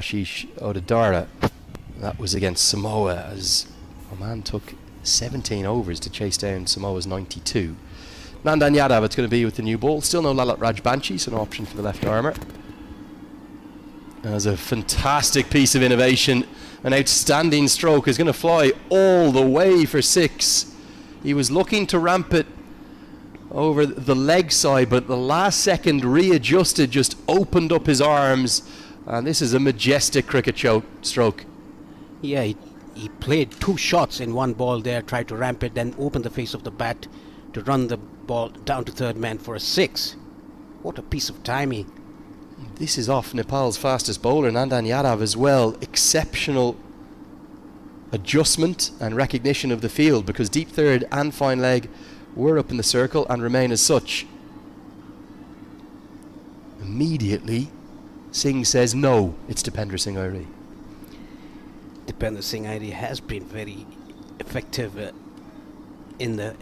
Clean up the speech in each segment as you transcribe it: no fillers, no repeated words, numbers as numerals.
Ashish Odedara. That was against Samoa, as Oman took 17 overs to chase down Samoa's 92. Nandan Yadav, it's going to be with the new ball. Still no Lalit Rajbanshi, so no option for the left armour. That was a fantastic piece of innovation. An outstanding stroke is going to fly all the way for 6. He was looking to ramp it over the leg side, but at the last second readjusted, just opened up his arms, and this is a majestic cricket stroke. Yeah, he played 2 shots in one ball there, tried to ramp it, then open the face of the bat to run the ball down to third man for a 6. What a piece of timing. This is off Nepal's fastest bowler, Nandan Yadav, as well. Exceptional adjustment and recognition of the field, because deep third and fine leg were up in the circle and remain as such. Immediately, Singh says no, it's Dipender Singh Airi. Dipender Singh Airi has been very effective in the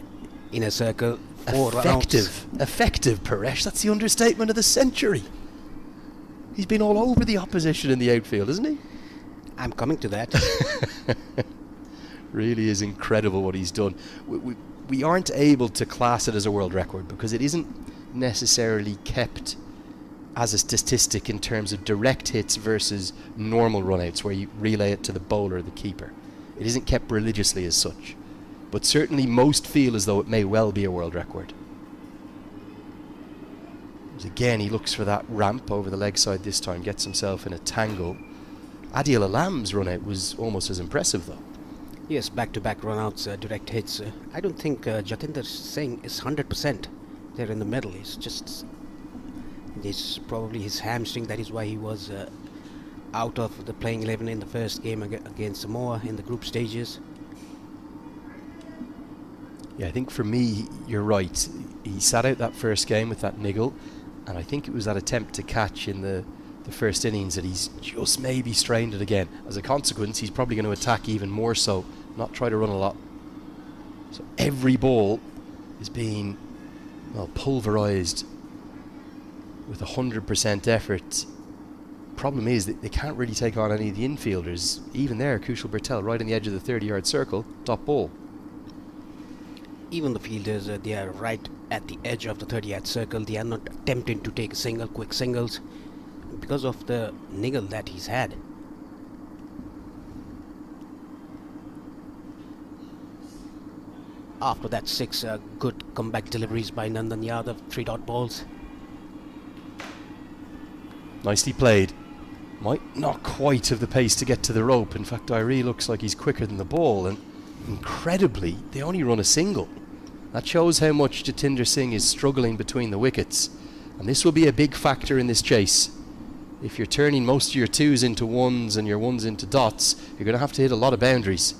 inner circle. Effective, Paresh. That's the understatement of the century. He's been all over the opposition in the outfield, isn't he? I'm coming to that. Really is incredible what he's done. We aren't able to class it as a world record because it isn't necessarily kept as a statistic in terms of direct hits versus normal runouts where you relay it to the bowler or the keeper. It isn't kept religiously as such, but certainly most feel as though it may well be a world record. Again, he looks for that ramp over the leg side this time, gets himself in a tangle. Adil Alam's run out was almost as impressive though. Yes, back-to-back run-outs, direct hits. I don't think Jatinder Singh is 100% there in the middle. It's probably his hamstring. That is why he was out of the playing 11 in the first game against Samoa in the group stages. Yeah, I think for me, you're right. He sat out that first game with that niggle, and I think it was that attempt to catch in the first innings that he's just maybe strained it again. As a consequence, he's probably going to attack even more so, not try to run a lot. So every ball is being, well, pulverised with 100% effort. Problem is that they can't really take on any of the infielders. Even there, Kushal Bertel right on the edge of the 30-yard circle, top ball. Even the fielders, they are right at the edge of the 30-yard circle. They are not attempting to take quick singles because of the niggle that he's had. After that 6 good comeback deliveries by Nandan Yadav, 3 dot balls. Nicely played. Might not quite have the pace to get to the rope. In fact, Airi looks like he's quicker than the ball, and incredibly, they only run a single. That shows how much Jatinder Singh is struggling between the wickets, and this will be a big factor in this chase. If you're turning most of your 2s into 1s and your 1s into dots, you're going to have to hit a lot of boundaries.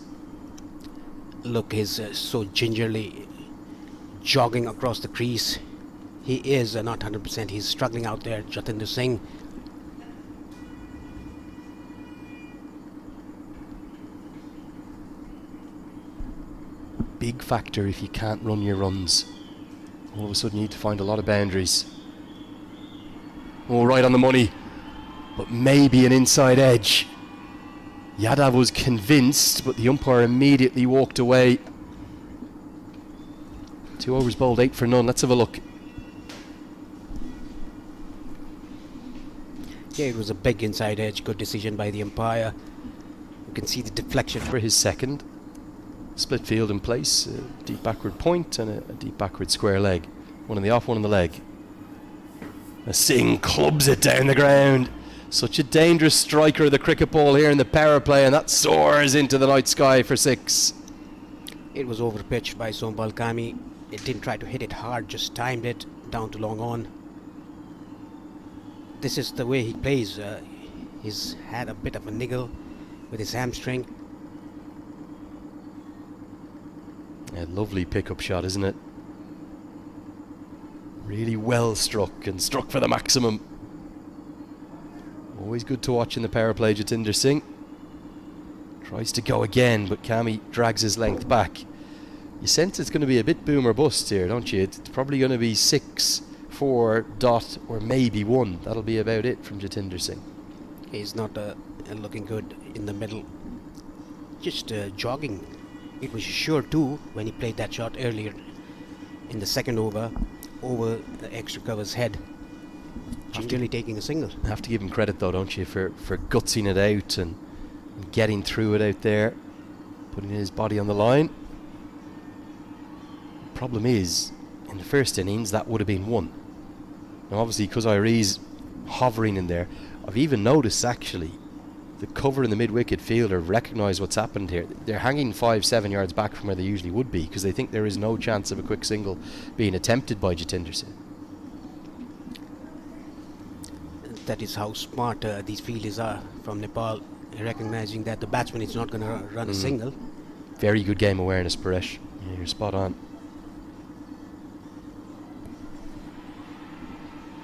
Look, he's so gingerly jogging across the crease. He is not 100%. He's struggling out there, Jatinder Singh. Big factor if you can't run your runs. All of a sudden you need to find a lot of boundaries. Oh, right on the money, but maybe an inside edge. Yadav was convinced, but the umpire immediately walked away. 2 overs bowled, 8 for none. Let's have a look. Yeah, it was a big inside edge. Good decision by the umpire. You can see the deflection. For his second. Split field in place, a deep backward point and a deep backward square leg. One in the off, one in the leg. Singh clubs it down the ground. Such a dangerous striker of the cricket ball here in the power play, and that soars into the night sky for 6. It was overpitched by Sombal Kami. It didn't try to hit it hard, just timed it down to long on. This is the way he plays. He's had a bit of a niggle with his hamstring. A lovely pickup shot, isn't it? Really well struck, and struck for the maximum. Always good to watch in the power play, Jatinder Singh. Tries to go again, but Kami drags his length back. You sense it's going to be a bit boom or bust here, don't you? It's probably going to be 6, 4, dot, or maybe 1. That'll be about it from Jatinder Singh. He's not looking good in the middle. Just jogging. It was sure too when he played that shot earlier in the second over the extra cover's head. Gingerly taking a single. Have to give him credit though, don't you, for gutsing it out and getting through it out there, putting his body on the line. Problem is, in the first innings, that would have been one. Now obviously, because Irie's hovering in there, I've even noticed actually the cover in the mid-wicket fielder recognise what's happened here. They're hanging 5-7 yards back from where they usually would be because they think there is no chance of a quick single being attempted by Jatinder Singh. That is how smart these fielders are from Nepal, recognising that the batsman is not going to run a single. Very good game awareness, Paresh. Yeah, you're spot on.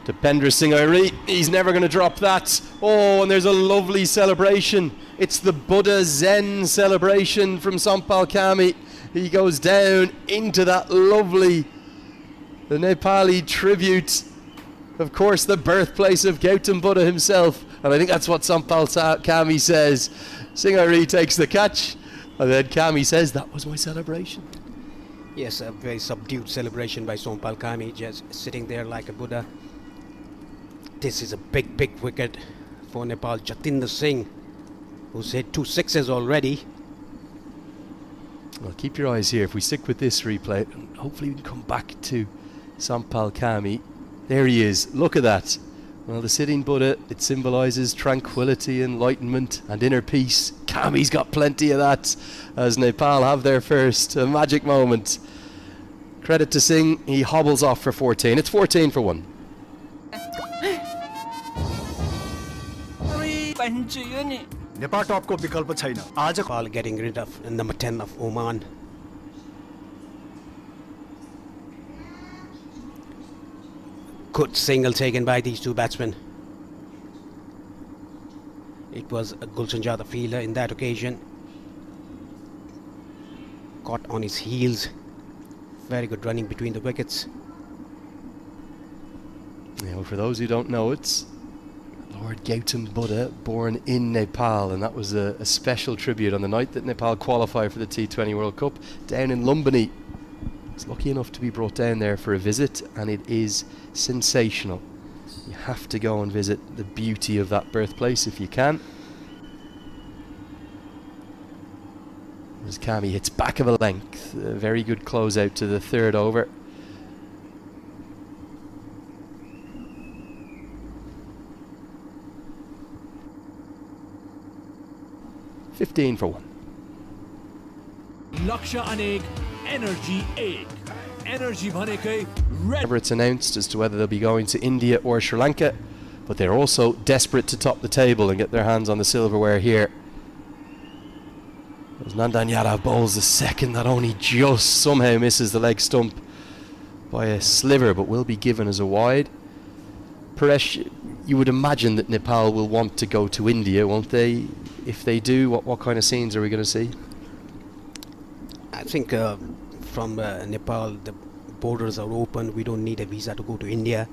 Dipendra Singh Irie, he's never going to drop that. Oh, and there's a lovely celebration. It's the Buddha Zen celebration from Sampal Kami. He goes down into that lovely, the Nepali tribute. Of course, the birthplace of Gautam Buddha himself. And I think that's what Sampal Kami says. Singh Irie takes the catch. And then Kami says, that was my celebration. Yes, a very subdued celebration by Sampal Kami, just sitting there like a Buddha. This is a big, big wicket for Nepal. Jatinder Singh, who's hit 2 sixes already. Well, keep your eyes here. If we stick with this replay, hopefully we can come back to Sampal Kami. There he is. Look at that. Well, the sitting Buddha, it symbolises tranquility, enlightenment and inner peace. Kami's got plenty of that as Nepal have their first. A magic moment. Credit to Singh. He hobbles off for 14. It's 14 for 1. Nepal टपको विकल्प छैन आज Nepal getting rid of number 10 of Oman. Good single taken by these two batsmen. It was a Gulshan Jadhav fielder in that occasion. Caught on his heels. Very good running between the wickets. Yeah, well, for those who don't know, it's Lord Gautam Buddha, born in Nepal, and that was a special tribute on the night that Nepal qualified for the T20 World Cup down in Lumbini. I was lucky enough to be brought down there for a visit, and it is sensational. You have to go and visit the beauty of that birthplace if you can. As Kami hits back of a length, a very good close out to the third over. $15 for 1. लक्ष्य अनेक energy एक energy भनेकै red. Whenever it's announced as to whether they'll be going to India or Sri Lanka, but they're also desperate to top the table and get their hands on the silverware here. As Nandan Yadav bowls the second that only just somehow misses the leg stump by a sliver, but will be given as a wide. Paresh, you would imagine that Nepal will want to go to India, won't they? If they do, what kind of scenes are we going to see? I think from Nepal, the borders are open. We don't need a visa to go to India.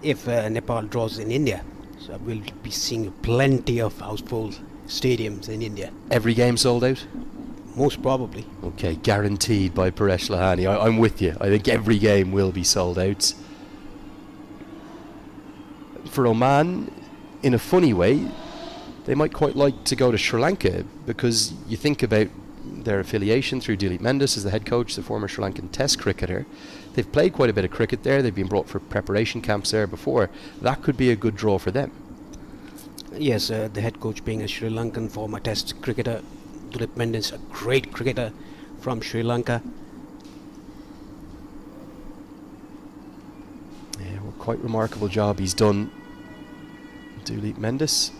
If Nepal draws in India, so we'll be seeing plenty of houseful stadiums in India. Every game sold out? Most probably. Okay, guaranteed by Paresh Lahani. I'm with you. I think every game will be sold out. For Oman, in a funny way, they might quite like to go to Sri Lanka, because you think about their affiliation through Dilip Mendes as the head coach, the former Sri Lankan Test cricketer. They've played quite a bit of cricket there. They've been brought for preparation camps there before. That could be a good draw for them. Yes, the head coach being a Sri Lankan former Test cricketer, Dilip Mendes, a great cricketer from Sri Lanka. Yeah, well, quite remarkable job he's done, Dilip Mendes.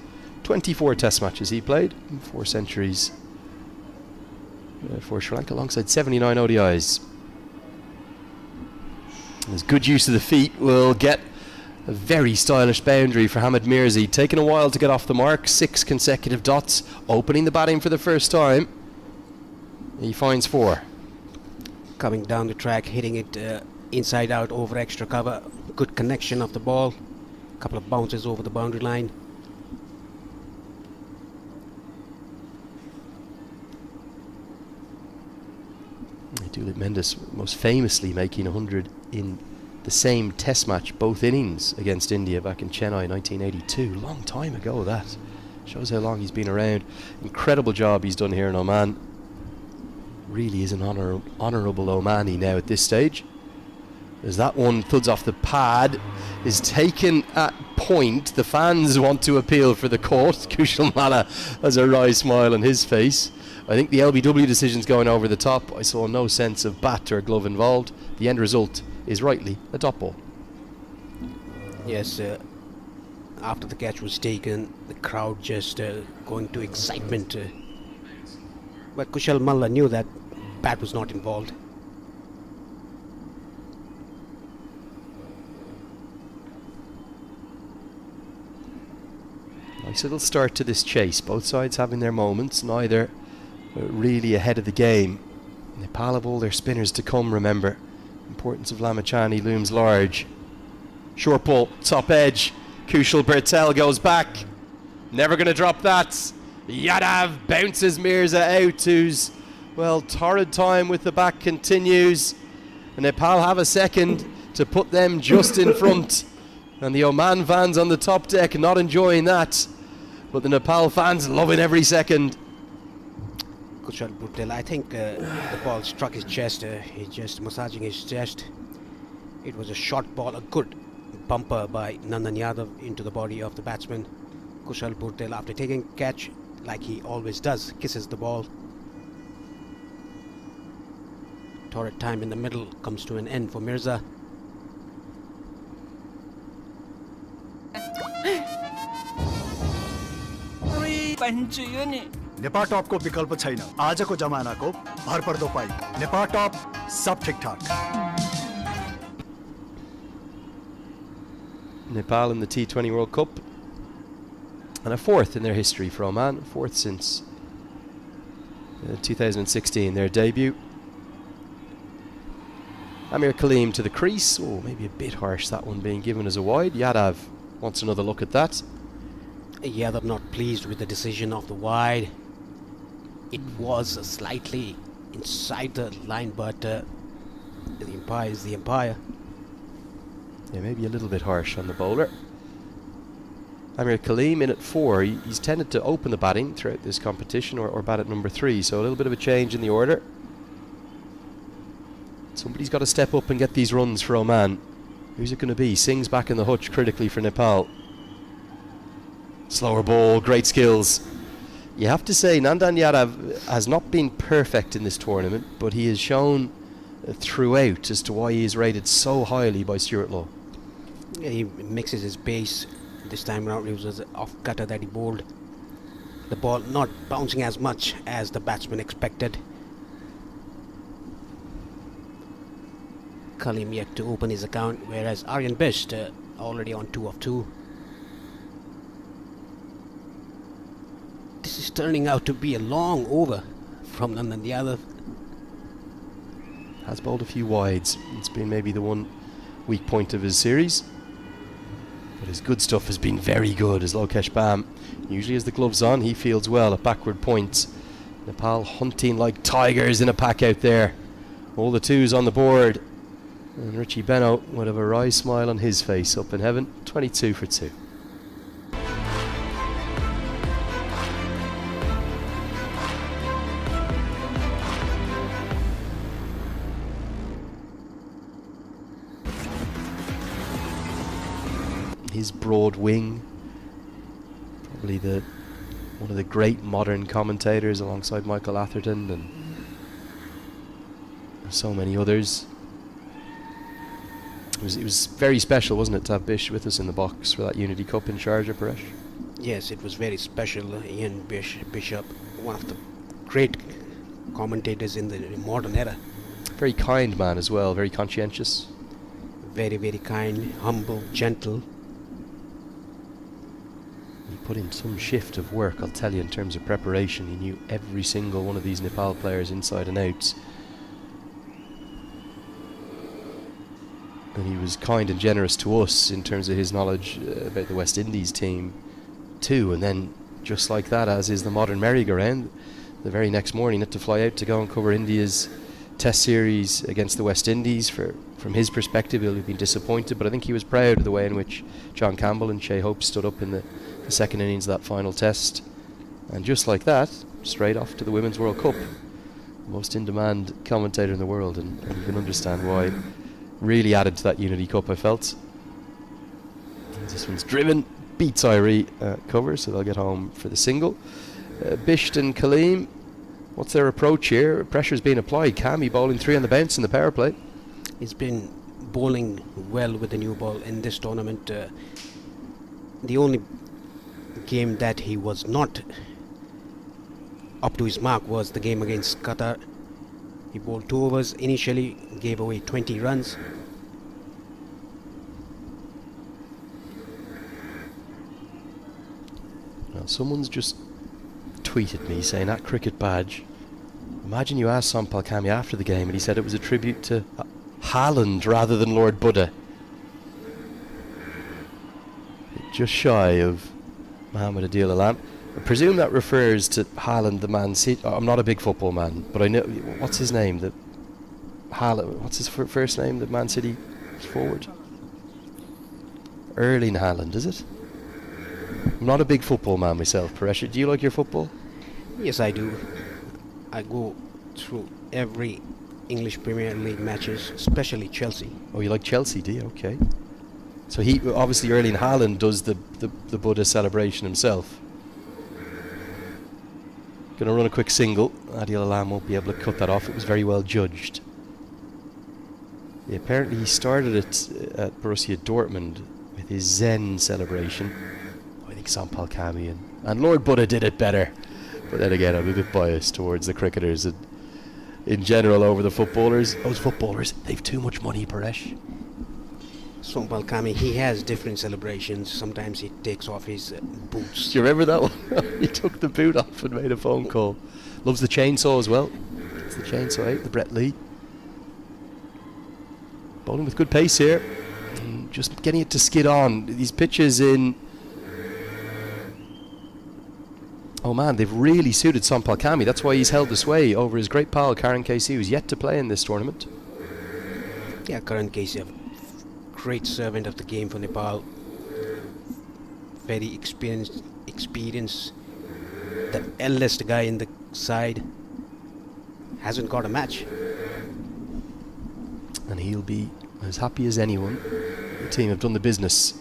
24 Test matches he played, 4 centuries for Sri Lanka, alongside 79 ODIs. His good use of the feet will get a very stylish boundary for Hamid Mirzi. Taking a while to get off the mark, 6 consecutive dots, opening the batting for the first time. He finds 4. Coming down the track, hitting it inside out over extra cover. Good connection of the ball. Couple of bounces over the boundary line. Dulip Mendes most famously making 100 in the same test match, both innings, against India back in Chennai 1982. Long time ago that. Shows how long he's been around. Incredible job he's done here in Oman. Really is an honourable Omani now at this stage. As that one thuds off the pad, is taken at point. The fans want to appeal for the court. Kushal Malla has a wry smile on his face. I think the LBW decision's going over the top. I saw no sense of bat or glove involved. The end result is rightly a dot ball. Yes, after the catch was taken, the crowd just going to excitement. But Kushal Malla knew that bat was not involved. Nice little start to this chase. Both sides having their moments. Neither really ahead of the game. Nepal have all their spinners to come, remember. Importance of Lamachani looms large. Short ball, top edge. Kushal Bertel goes back. Never going to drop that. Yadav bounces Mirza out, who's, well, torrid time with the back continues. And Nepal have a second to put them just in front. And the Oman fans on the top deck not enjoying that. But the Nepal fans loving every second. Kushal Bertel, I think the ball struck his chest. He's just massaging his chest. It was a short ball, a good bumper by Nandan Yadav into the body of the batsman. Kushal Bertel, after taking catch, like he always does, kisses the ball. Torrid time in the middle comes to an end for Mirza. Nepal top को विकल्प छैन आजको जमानाको भरपर्दो पाइ Nepal top सब ठिकठाक Nepal in the T20 World Cup, and a fourth in their history for Oman, fourth since 2016, their debut. Amir Kaleem to the crease. Oh, maybe a bit harsh, that one being given as a wide. Yadav wants another look at that. Yadav not pleased with the decision of the wide. It was slightly inside the line, but the umpire is the umpire. Yeah, maybe a little bit harsh on the bowler. Amir Kaleem in at 4. He's tended to open the batting throughout this competition, or bat at number 3, so a little bit of a change in the order. Somebody's got to step up and get these runs for Oman. Who's it going to be? Singh's back in the hutch critically for Nepal. Slower ball, great skills. You have to say Nandan Yadav has not been perfect in this tournament, but he has shown throughout as to why he is rated so highly by Stuart Law. Yeah, he mixes his pace. This time around it was an off cutter that he bowled. The ball not bouncing as much as the batsman expected. Kaleem yet to open his account, whereas Aryan Best already on 2 of 2. This is turning out to be a long over from Nandan Yadav. Has bowled a few wides. It's been maybe the one weak point of his series. But his good stuff has been very good, as Lokesh Bam usually has the gloves on. He fields well at backward points. Nepal hunting like tigers in a pack out there. All the 2s on the board. And Richie Beno would have a wry smile on his face up in heaven. 22 for 2. His broad wing, probably one of the great modern commentators alongside Michael Atherton and so many others. It was very special, wasn't it, to have Bish with us in the box for that Unity Cup in Sharjah, Paresh? Yes, it was very special. Ian Bishop, one of the great commentators in the modern era. Very kind man as well, very conscientious. Very, very kind, humble, gentle. He put in some shift of work, I'll tell you, in terms of preparation. He knew every single one of these Nepal players inside and out. And he was kind and generous to us in terms of his knowledge about the West Indies team too. And then, just like that, as is the modern merry-go-round, the very next morning had to fly out to go and cover India's Test series against the West Indies. From his perspective, he'll have been disappointed, but I think he was proud of the way in which John Campbell and Shea Hope stood up in the second innings of that final test. And just like that, straight off to the Women's World Cup. Most in-demand commentator in the world, and you can understand why. Really added to that Unity Cup, I felt. This one's driven, beats Irie cover, so they'll get home for the single. Bisht and Kaleem, what's their approach here? Pressure's being applied. Cammy bowling 3 on the bounce in the power play. He's been bowling well with the new ball in this tournament. The only game that he was not up to his mark was the game against Qatar. He bowled 2 overs initially, gave away 20 runs. Well, someone's just tweeted me saying, at Cricket Badge, imagine you asked Sampal Kami after the game and he said it was a tribute to Haaland rather than Lord Buddha. Just shy of Mohammed Adil Alam. I presume that refers to Haaland, the Man City. I'm not a big football man, but I know, what's his name? What's his first name? The Man City forward. Erling Haaland, is it? I'm not a big football man myself. Paresh, do you like your football? Yes, I do. I go through every English Premier League matches, especially Chelsea. Oh, you like Chelsea, do you? Okay. So he obviously Erling Haaland does the Buddha celebration himself. Going to run a quick single. Adil Alam won't be able to cut that off. It was very well judged. Yeah, apparently he started it at Borussia Dortmund with his Zen celebration. I think Sampal Kami and Lord Buddha did it better. But then again, I'm a bit biased towards the cricketers and in general over the footballers. Those footballers, they've too much money, Paresh. Sampal Kami, he has different celebrations. Sometimes he takes off his boots. Do you remember that one? He took the boot off and made a phone call. Loves the chainsaw as well. It's the chainsaw out, the Brett Lee. Bowling with good pace here. Just getting it to skid on. These pitches in... Oh man, they've really suited Sampal Kami. That's why he's held the sway over his great pal Karan Casey, who's yet to play in this tournament. Yeah, Karan Casey, a great servant of the game for Nepal. Very experienced. The eldest guy in the side hasn't got a match. And he'll be as happy as anyone. The team have done the business.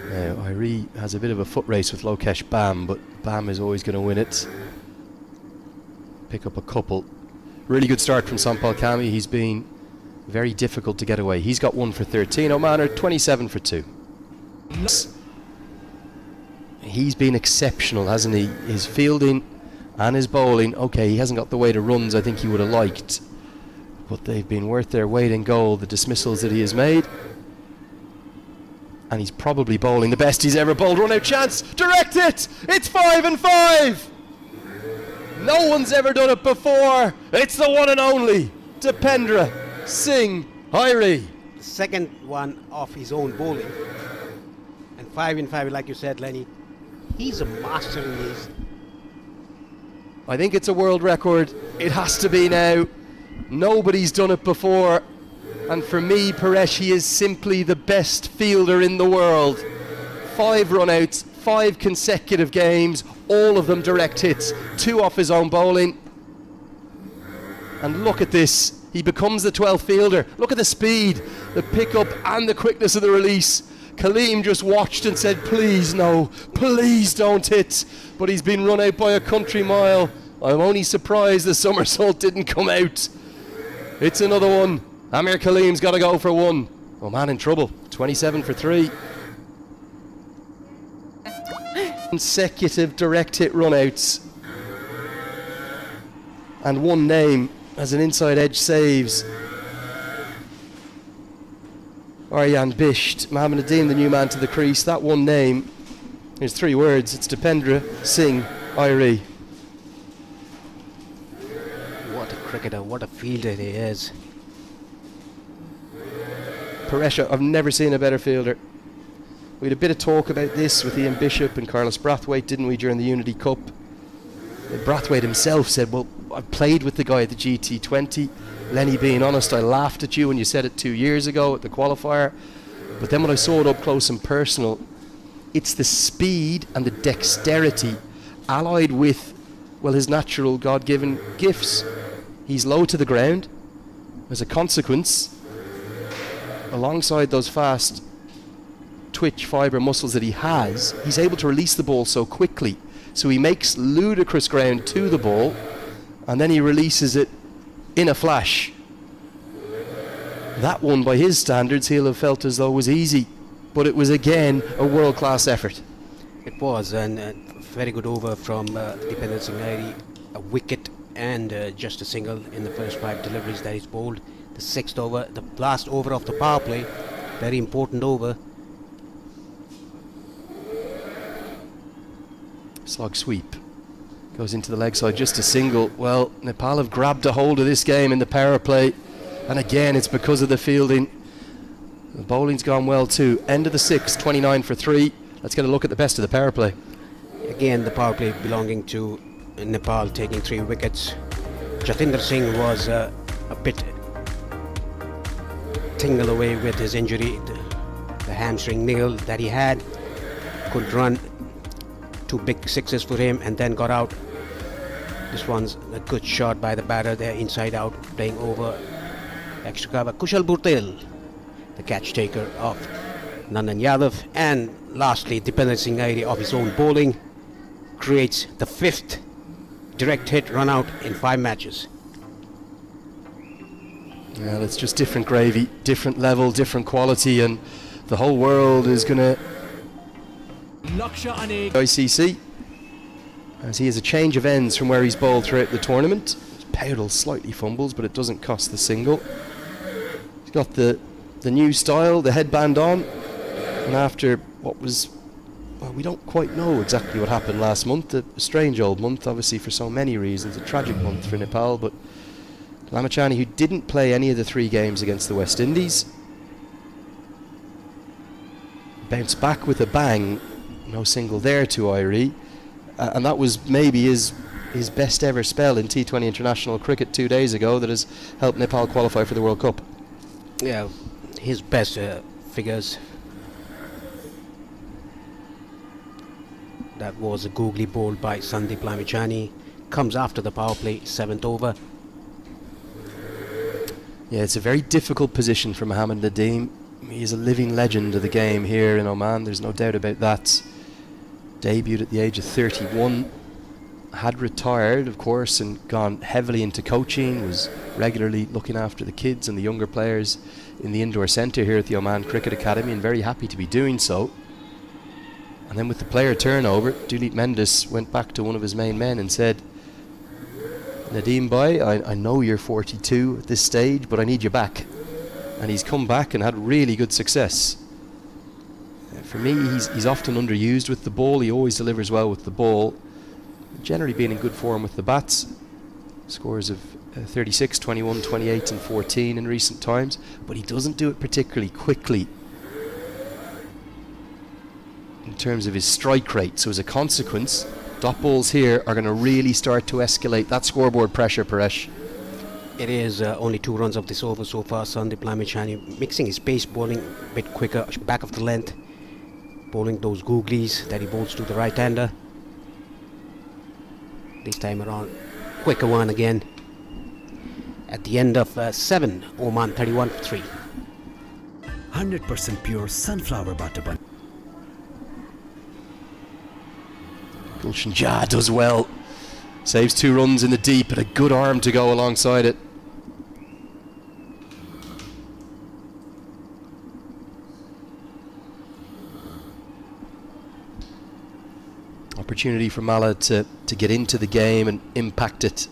Now, Irie has a bit of a foot race with Lokesh Bam, but Bam is always going to win it. Pick up a couple. Really good start from Sampal Kami. He's been very difficult to get away. He's got 1 for 13. Oman are 27 for 2. He's been exceptional, hasn't he? His fielding and his bowling. Okay, he hasn't got the weight of runs I think he would have liked, but they've been worth their weight in gold, the dismissals that he has made. And he's probably bowling the best he's ever bowled. Run out chance, direct it! It's 5 and 5! No one's ever done it before. It's the one and only Dipendra Singh Irie. The second one off his own bowling. And 5 in 5, like you said, Lenny. He's a master in these. I think it's a world record. It has to be now. Nobody's done it before. And for me, Paresh, he is simply the best fielder in the world. 5 run-outs, 5 consecutive games, all of them direct hits, 2 off his own bowling. And look at this. He becomes the 12th fielder. Look at the speed, the pickup and the quickness of the release. Kaleem just watched and said, please no, please don't hit. But he's been run out by a country mile. I'm only surprised the somersault didn't come out. It's another one. Amir Kaleem's got to go for 1. Oh man, in trouble. 27 for 3. Consecutive direct hit run-outs. And 1 name as an inside edge saves. Aryan Bisht, Mohammed Nadeem, the new man to the crease. That 1 name, there's 3 words. It's Dipendra Singh Irie. What a cricketer, what a fielder he is. Paresh, I've never seen a better fielder. We had a bit of talk about this with Ian Bishop and Carlos Brathwaite, didn't we, during the Unity Cup? Brathwaite himself said, well, I played with the guy at the GT20. Lenny, being honest, I laughed at you when you said it 2 years ago at the qualifier. But then when I saw it up close and personal, it's the speed and the dexterity allied with, well, his natural God-given gifts. He's low to the ground. As a consequence, alongside those fast twitch fibre muscles that he has, he's able to release the ball so quickly. So he makes ludicrous ground to the ball, and then he releases it in a flash. That one, by his standards, he'll have felt as though it was easy. But it was, again, a world-class effort. It was, and very good over from Dipendra Singh Nairi. A wicket and just a single in the first 5 deliveries that he's bowled. The 6th over, the last over of the power play. Very important over. Slog sweep. Goes into the leg side, just a single. Well, Nepal have grabbed a hold of this game in the power play. And again, it's because of the fielding. The bowling's gone well too. End of the 6th, 29 for 3. Let's get a look at the best of the power play. Again, the power play belonging to Nepal, taking 3 wickets. Jatinder Singh was a bit tingle away with his injury, the hamstring nail that he had. Could run 2 big sixes for him and then got out. This one's a good shot by the batter there, inside out, playing over extra cover. Kushal Bhurtel, the catch taker of Nandan Yadav. And lastly, Dipendra Singh Nairi of his own bowling creates the 5th direct hit run out in 5 matches. Yeah, that's just different gravy, different level, different quality, and the whole world is going to Laksha Anek. ICC, as he has a change of ends from where he's bowled throughout the tournament. Powdell slightly fumbles, but it doesn't cost the single. He's got the new style, the headband on, and after what was, well, we don't quite know exactly what happened last month. A strange old month, obviously, for so many reasons. A tragic month for Nepal, but Lamachani, who didn't play any of the 3 games against the West Indies, bounced back with a bang. No single there to Irie, and that was maybe his best ever spell in T20 international cricket 2 days ago that has helped Nepal qualify for the World Cup. Yeah, his best figures. That was a googly bowled by Sandeep Lamichhane. Comes after the power play, 7th over. Yeah, it's a very difficult position for Mohammad Nadeem. He's a living legend of the game here in Oman, there's no doubt about that. Debuted at the age of 31, had retired, of course, and gone heavily into coaching, was regularly looking after the kids and the younger players in the indoor centre here at the Oman Cricket Academy, and very happy to be doing so. And then with the player turnover, Duleep Mendes went back to one of his main men and said, Nadeem boy, I know you're 42 at this stage, but I need you back. And he's come back and had really good success. For me, he's often underused with the ball. He always delivers well with the ball. Generally being in good form with the bats. Scores of 36, 21, 28 and 14 in recent times. But he doesn't do it particularly quickly in terms of his strike rate. So as a consequence, dot balls here are going to really start to escalate that scoreboard pressure, Paresh. It is only 2 runs of this over so far. Sandeep Lamichhane mixing his pace, bowling a bit quicker, back of the length. Bowling those googlies that he bowls to the right-hander. This time around, quicker one again. At the end of 7, Oman 31 for 3. 100% pure sunflower butter bun. Gulshan Jah does well. Saves 2 runs in the deep, but a good arm to go alongside it. Opportunity for Mala to get into the game and impact it.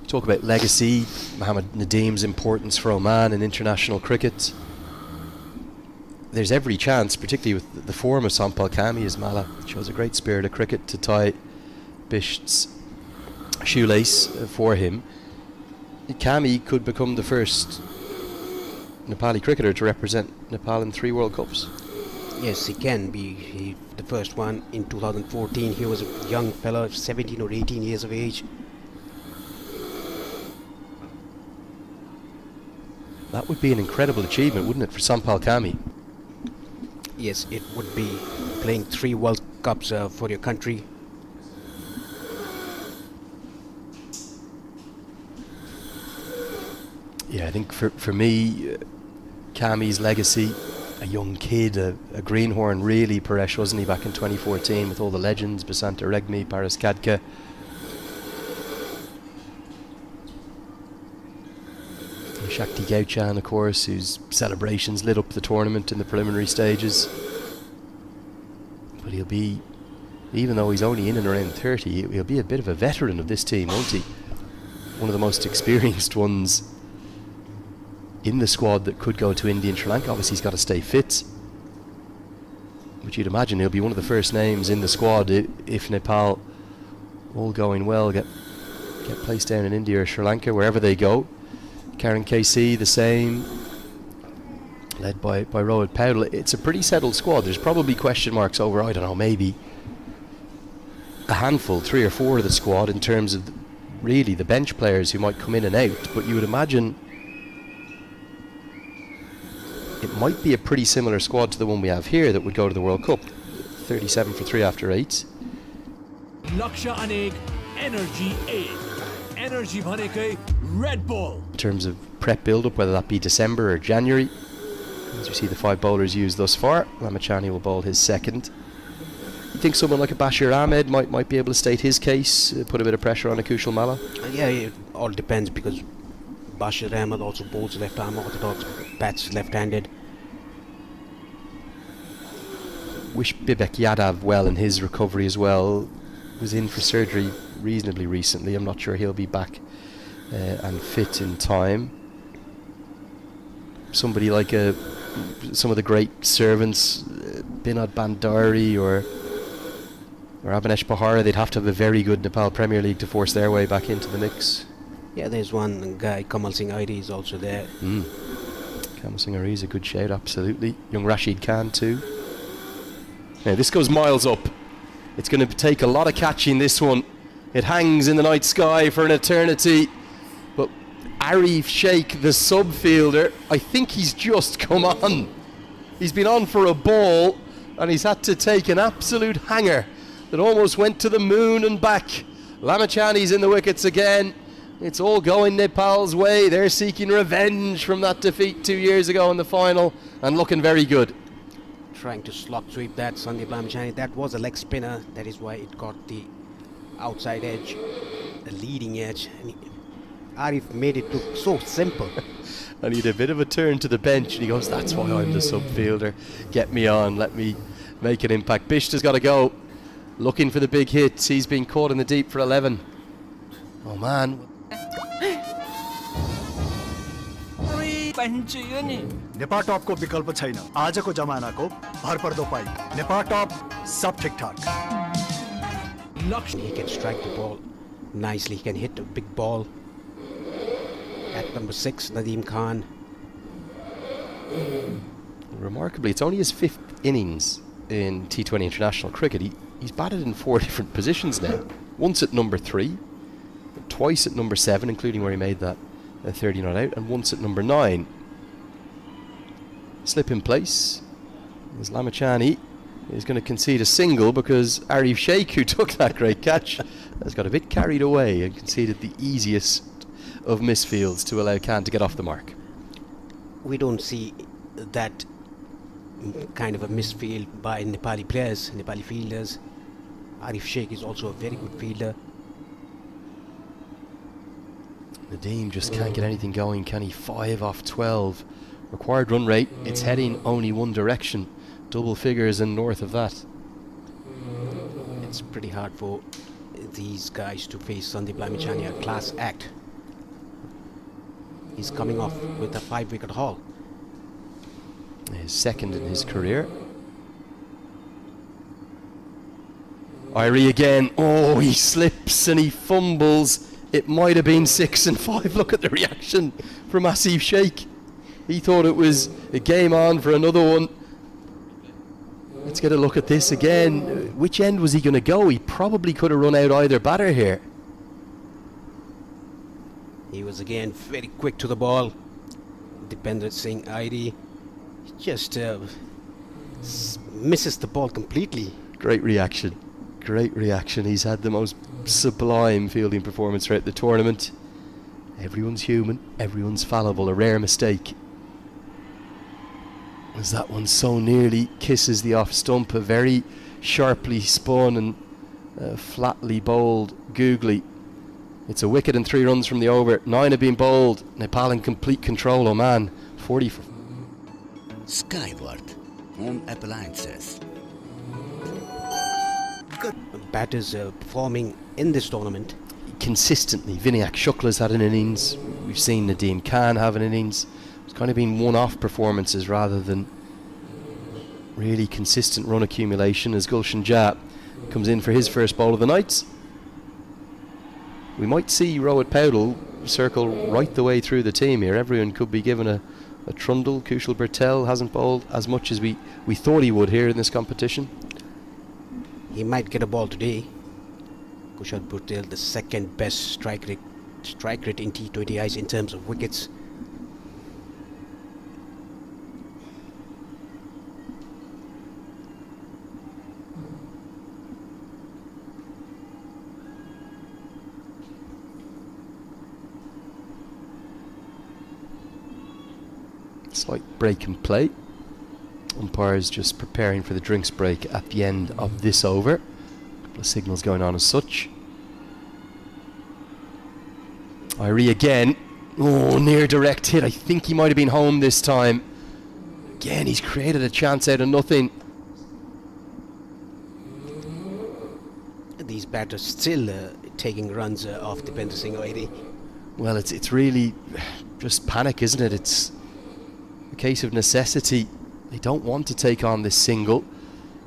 Talk about legacy, Mohammad Nadeem's importance for Oman in international cricket. There's every chance, particularly with the form of Sampal Kami, as Mala shows a great spirit of cricket to tie Bisht's shoelace for him. Kami could become the first Nepali cricketer to represent Nepal in 3 World Cups. Yes, he can be the first one in 2014. He was a young fellow, 17 or 18 years of age. That would be an incredible achievement, wouldn't it, for Sampal Kami? Yes, it would be playing 3 World Cups for your country. Yeah, I think for me, Kami's legacy, a young kid, a greenhorn really, Paresh, wasn't he, back in 2014 with all the legends, Basanta Regmi, Paras Kadka. Shakti Gauchan, of course, whose celebrations lit up the tournament in the preliminary stages. But he'll be, even though he's only in and around 30, he'll be a bit of a veteran of this team, won't he? One of the most experienced ones in the squad that could go to India and Sri Lanka. Obviously he's got to stay fit, but you'd imagine he'll be one of the first names in the squad if Nepal, all going well, get placed down in India or Sri Lanka, wherever they go. Karen KC the same, led by Rohit Paudel. It's a pretty settled squad. There's probably question marks over, I don't know, maybe a handful, 3 or 4 of the squad in terms of really the bench players who might come in and out, but you would imagine it might be a pretty similar squad to the one we have here that would go to the World Cup. 37 for 3 after 8. लक्ष्य अनेक, energy 8. Energy भनेकै Red Bull. In terms of prep build-up, whether that be December or January, as you see the 5 bowlers used thus far, Lamachani will bowl his second. You think someone like a Bashir Ahmed might be able to state his case, put a bit of pressure on Akushal Malla? Yeah, it all depends, because Bashir Ahmed also bowls left-arm orthodox, bats left-handed. Wish Bibek Yadav well in his recovery as well. Was in for surgery reasonably recently. I'm not sure he'll be back and fit in time. Somebody like some of the great servants, Binod Bandari or Abhinesh Pahara, they'd have to have a very good Nepal Premier League to force their way back into the mix. Yeah, there's one guy, Kamal Singh Airi, is also there. Kamal Singh Airi is a good shout, absolutely. Young Rashid Khan too. Now this goes miles up. It's going to take a lot of catching, this one. It hangs in the night sky for an eternity. But Arif Sheikh, the sub-fielder, I think he's just come on. He's been on for a ball and he's had to take an absolute hanger that almost went to the moon and back. Lamachani's in the wickets again. It's all going Nepal's way. They're seeking revenge from that defeat 2 years ago in the final and looking very good. Trying to slot sweep that, Sandeep Lamachani. That was a leg spinner. That is why it got the outside edge, the leading edge. And Arif made it look so simple. And he had a bit of a turn to the bench and he goes, that's why I'm the sub-fielder. Get me on, let me make an impact. Bishta's got to go. Looking for the big hits. He's been caught in the deep for 11. Oh man. Nipah top को विकल्प छैन आजको जमानाको भरपर्दो पाइ Nipah top सब ठीकठाक He can strike the ball nicely. He can hit a big ball. At number 6, Nadeem Khan. Remarkably, it's only his 5th innings in T20 international cricket. He's batted in 4 different positions now. Once at number 3, twice at number 7, including where he made that 30 not out, and once at number 9. Slip in place. As Lamachani is going to concede a single because Arif Sheikh, who took that great catch, has got a bit carried away and conceded the easiest of misfields to allow Khan to get off the mark. We don't see that kind of a misfield by Nepali players, Nepali fielders. Arif Sheikh is also a very good fielder. Nadeem just can't get anything going, can he? 5 off 12. Required run rate, it's heading only one direction. Double figures and north of that. It's pretty hard for these guys to face Sandeep Lamachani, a class act. He's coming off with a 5-wicket haul. His second in his career. Irie again. Oh, he slips and he fumbles. It might have been 6 and 5. Look at the reaction from Asif Sheikh. He thought it was a game on for another one. Let's get a look at this again. Which end was he going to go? He probably could have run out either batter here. He was again very quick to the ball. Dipender Singh Airi just misses the ball completely. Great reaction. Great reaction. He's had the most sublime fielding performance throughout the tournament. Everyone's human. Everyone's fallible. A rare mistake. As that one so nearly kisses the off stump. A very sharply spun and flatly bowled googly. It's a wicket and 3 runs from the over. 9 have been bowled. Nepal in complete control. Oman 40 for... Skyward Home Appliances. Batters performing in this tournament. Consistently. Vinayak Shukla's had an innings. We've seen Nadeem Khan have an innings. It's kind of been one-off performances rather than really consistent run accumulation as Gulshan Jha comes in for his first bowl of the night. We might see Rohit Paudel circle right the way through the team here. Everyone could be given a trundle. Kushal Bertel hasn't bowled as much as we thought he would here in this competition. He might get a ball today. Kushal Bertel, the second best strike rate in T20Is in terms of wickets. Slight break in play. Umpires just preparing for the drinks break at the end of this over. A couple of signals going on as such. Irie again. Oh, near direct hit. I think he might have been home this time. Again, he's created a chance out of nothing. These batters still taking runs off Dipender Singh Airi. Well, it's really just panic, isn't it? It's a case of necessity. They don't want to take on this single.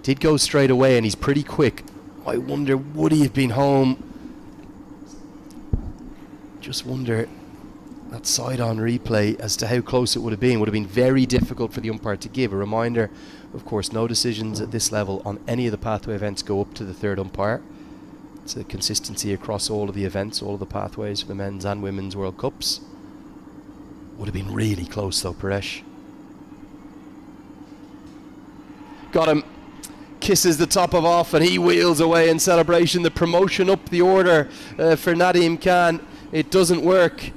Did go straight away and he's pretty quick. I wonder, would he have been home? Just wonder that side-on replay as to how close it would have been. Would have been very difficult for the umpire to give. A reminder, of course, no decisions at this level on any of the pathway events go up to the third umpire. It's a consistency across all of the events, all of the pathways for the men's and women's World Cups. Would have been really close though, Paresh. Got him. Kisses the top of off and he wheels away in celebration. The promotion up the order for Nadeem Khan. It doesn't work.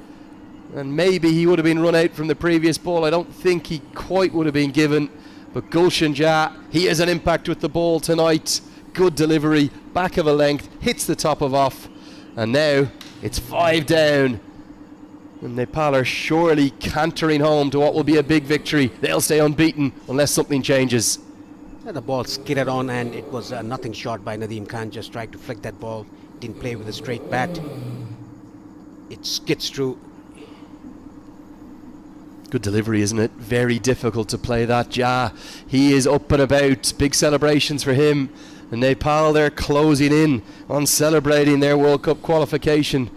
And maybe he would have been run out from the previous ball. I don't think he quite would have been given. But Gulshan Jha, he has an impact with the ball tonight. Good delivery, back of a length, hits the top of off. And now it's 5 down. And Nepal are surely cantering home to what will be a big victory. They'll stay unbeaten unless something changes. The ball skidded on and it was a nothing shot by Nadeem Khan. Just tried to flick that ball. Didn't play with a straight bat. It skids through. Good delivery, isn't it? Very difficult to play that. Jha, he is up and about. Big celebrations for him. And Nepal, they're closing in on celebrating their World Cup qualification.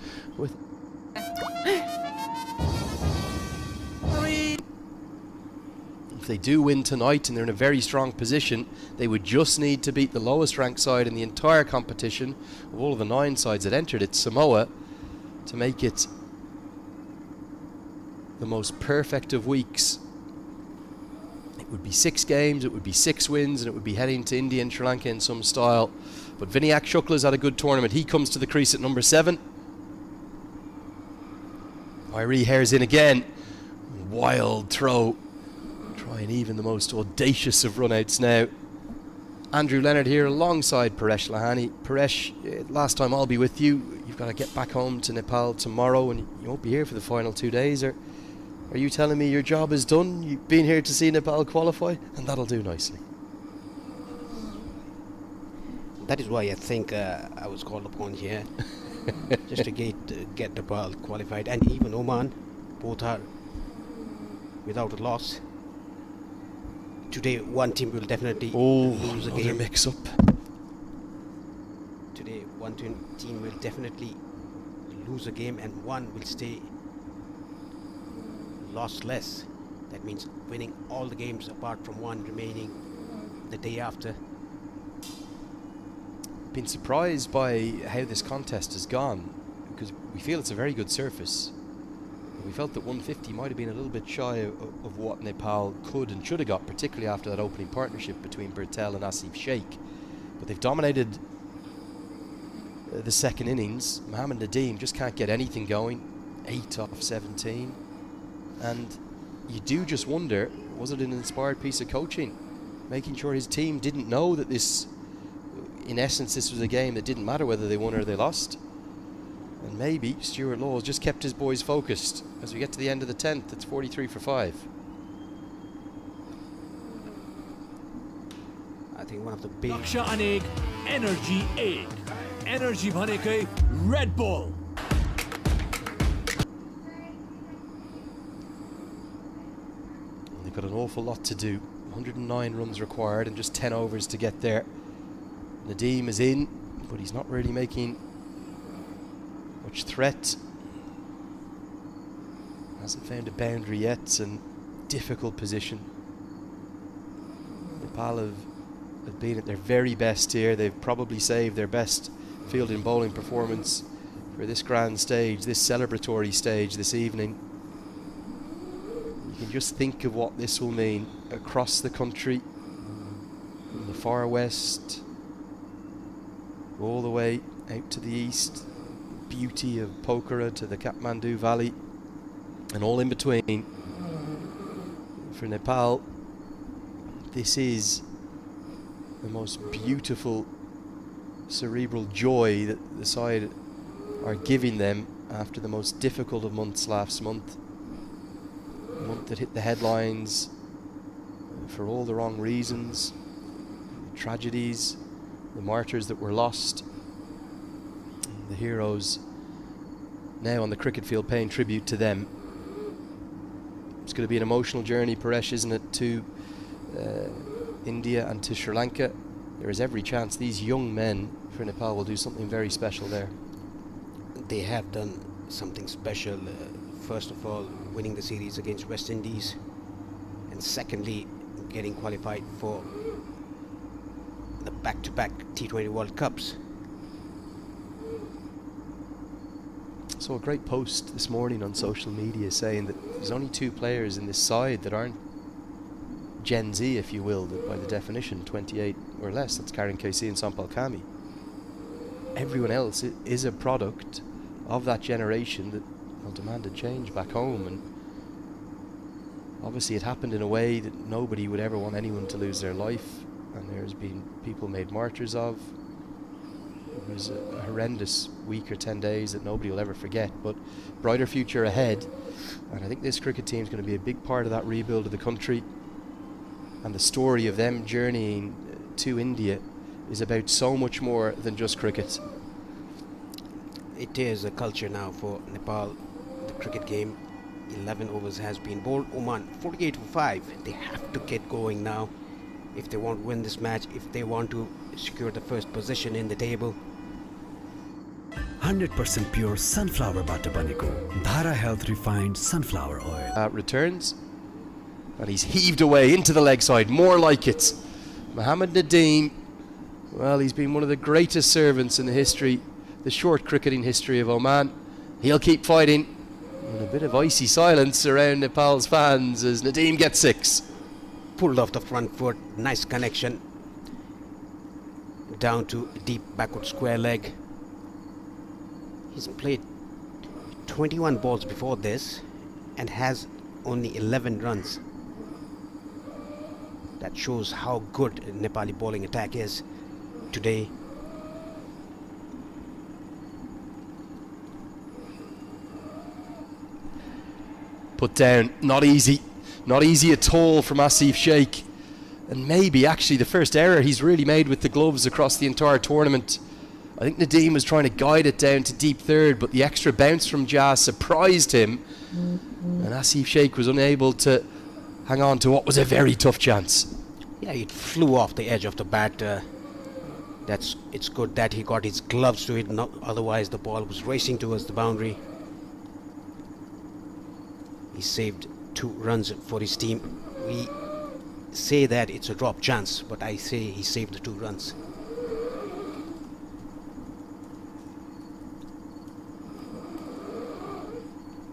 If they do win tonight and they're in a very strong position, they would just need to beat the lowest ranked side in the entire competition of all of the 9 sides that entered it, Samoa, to make it the most perfect of weeks. It would be 6 games, it would be 6 wins, and it would be heading to India and Sri Lanka in some style. But Vinayak Shukla's had a good tournament. He comes to the crease at number 7. Irie hairs in again. Wild throw. Trying even the most audacious of runouts now. Andrew Leonard here alongside Paresh Lahani. Paresh, last time I'll be with you. You've got to get back home to Nepal tomorrow and you won't be here for the final 2 days. Or are you telling me your job is done? You've been here to see Nepal qualify? And that'll do nicely. That is why I think I was called upon here. Just to get Nepal qualified. And even Oman. Both are without a loss. Today one team will definitely lose a game. Mix up. Today one team will definitely lose a game and one will stay lossless. That means winning all the games apart from one remaining the day after. Been surprised by how this contest has gone, because we feel it's a very good surface. We felt that 150 might have been a little bit shy of what Nepal could and should have got, particularly after that opening partnership between Birtel and Asif Sheikh. But they've dominated the second innings. Mohammad Nadeem just can't get anything going. 8 off 17. And you do just wonder, was it an inspired piece of coaching? Making sure his team didn't know that this, in essence, this was a game that didn't matter whether they won or they lost. And maybe Stuart Laws just kept his boys focused. As we get to the end of the 10th, it's 43 for 5. I think one of the big... लक्ष्य अनेक energy 1 energy भनेकै Red Bull. They've got an awful lot to do. 109 runs required and just 10 overs to get there. Nadeem is in, but he's not really making much threat. Hasn't found a boundary yet. It's a difficult position. Nepal have been at their very best here. They've probably saved their best fielding bowling performance for this grand stage, this celebratory stage this evening. You can just think of what this will mean across the country, from the far west all the way out to the east, beauty of Pokhara to the Kathmandu Valley and all in between. For Nepal, this is the most beautiful cerebral joy that the side are giving them after the most difficult of months last month. A month that hit the headlines for all the wrong reasons, the tragedies, the martyrs that were lost, the heroes now on the cricket field paying tribute to them. It's going to be an emotional journey, Paresh, isn't it, to India and to Sri Lanka. There is every chance these young men for Nepal will do something very special there. They have done something special. First of all, winning the series against West Indies, and secondly, getting qualified for the back-to-back T20 World Cups. Saw a great post this morning on social media saying that there's only 2 players in this side that aren't Gen Z, if you will, that by the definition 28 or less. That's Karen KC and Sampal Kami. Everyone else is a product of that generation that demanded change back home, and obviously it happened in a way that nobody would ever want anyone to lose their life, and there's been people made martyrs of. It was a horrendous week or 10 days that nobody will ever forget, but brighter future ahead, and I think this cricket team is going to be a big part of that rebuild of the country, and the story of them journeying to India is about so much more than just cricket. It is a culture now for Nepal. The cricket game, 11 overs has been bowled. Oman 48 for 5. They have to get going now if they want to win this match, if they want to secure the first position in the table. 100% pure sunflower butter baneko. Dhara Health refined sunflower oil. Returns, and he's heaved away into the leg side, more like it. Mohammad Nadeem, well, he's been one of the greatest servants in the history, the short cricketing history of Oman. He'll keep fighting. And a bit of icy silence around Nepal's fans as Nadeem gets 6. Pulled off the front foot, nice connection down to deep backward square leg. He's played 21 balls before this and has only 11 runs. That shows how good Nepali bowling attack is today. Put down, not easy at all from Asif Sheikh, and maybe actually the first error he's really made with the gloves across the entire tournament. I think Nadeem was trying to guide it down to deep third, but the extra bounce from Jas surprised him, and Asif Sheikh was unable to hang on to what was a very tough chance. Yeah, it flew off the edge of the bat. It's good that he got his gloves to it, otherwise the ball was racing towards the boundary. He saved 2 runs for his team. We say that it's a drop chance, but I say he saved the 2 runs.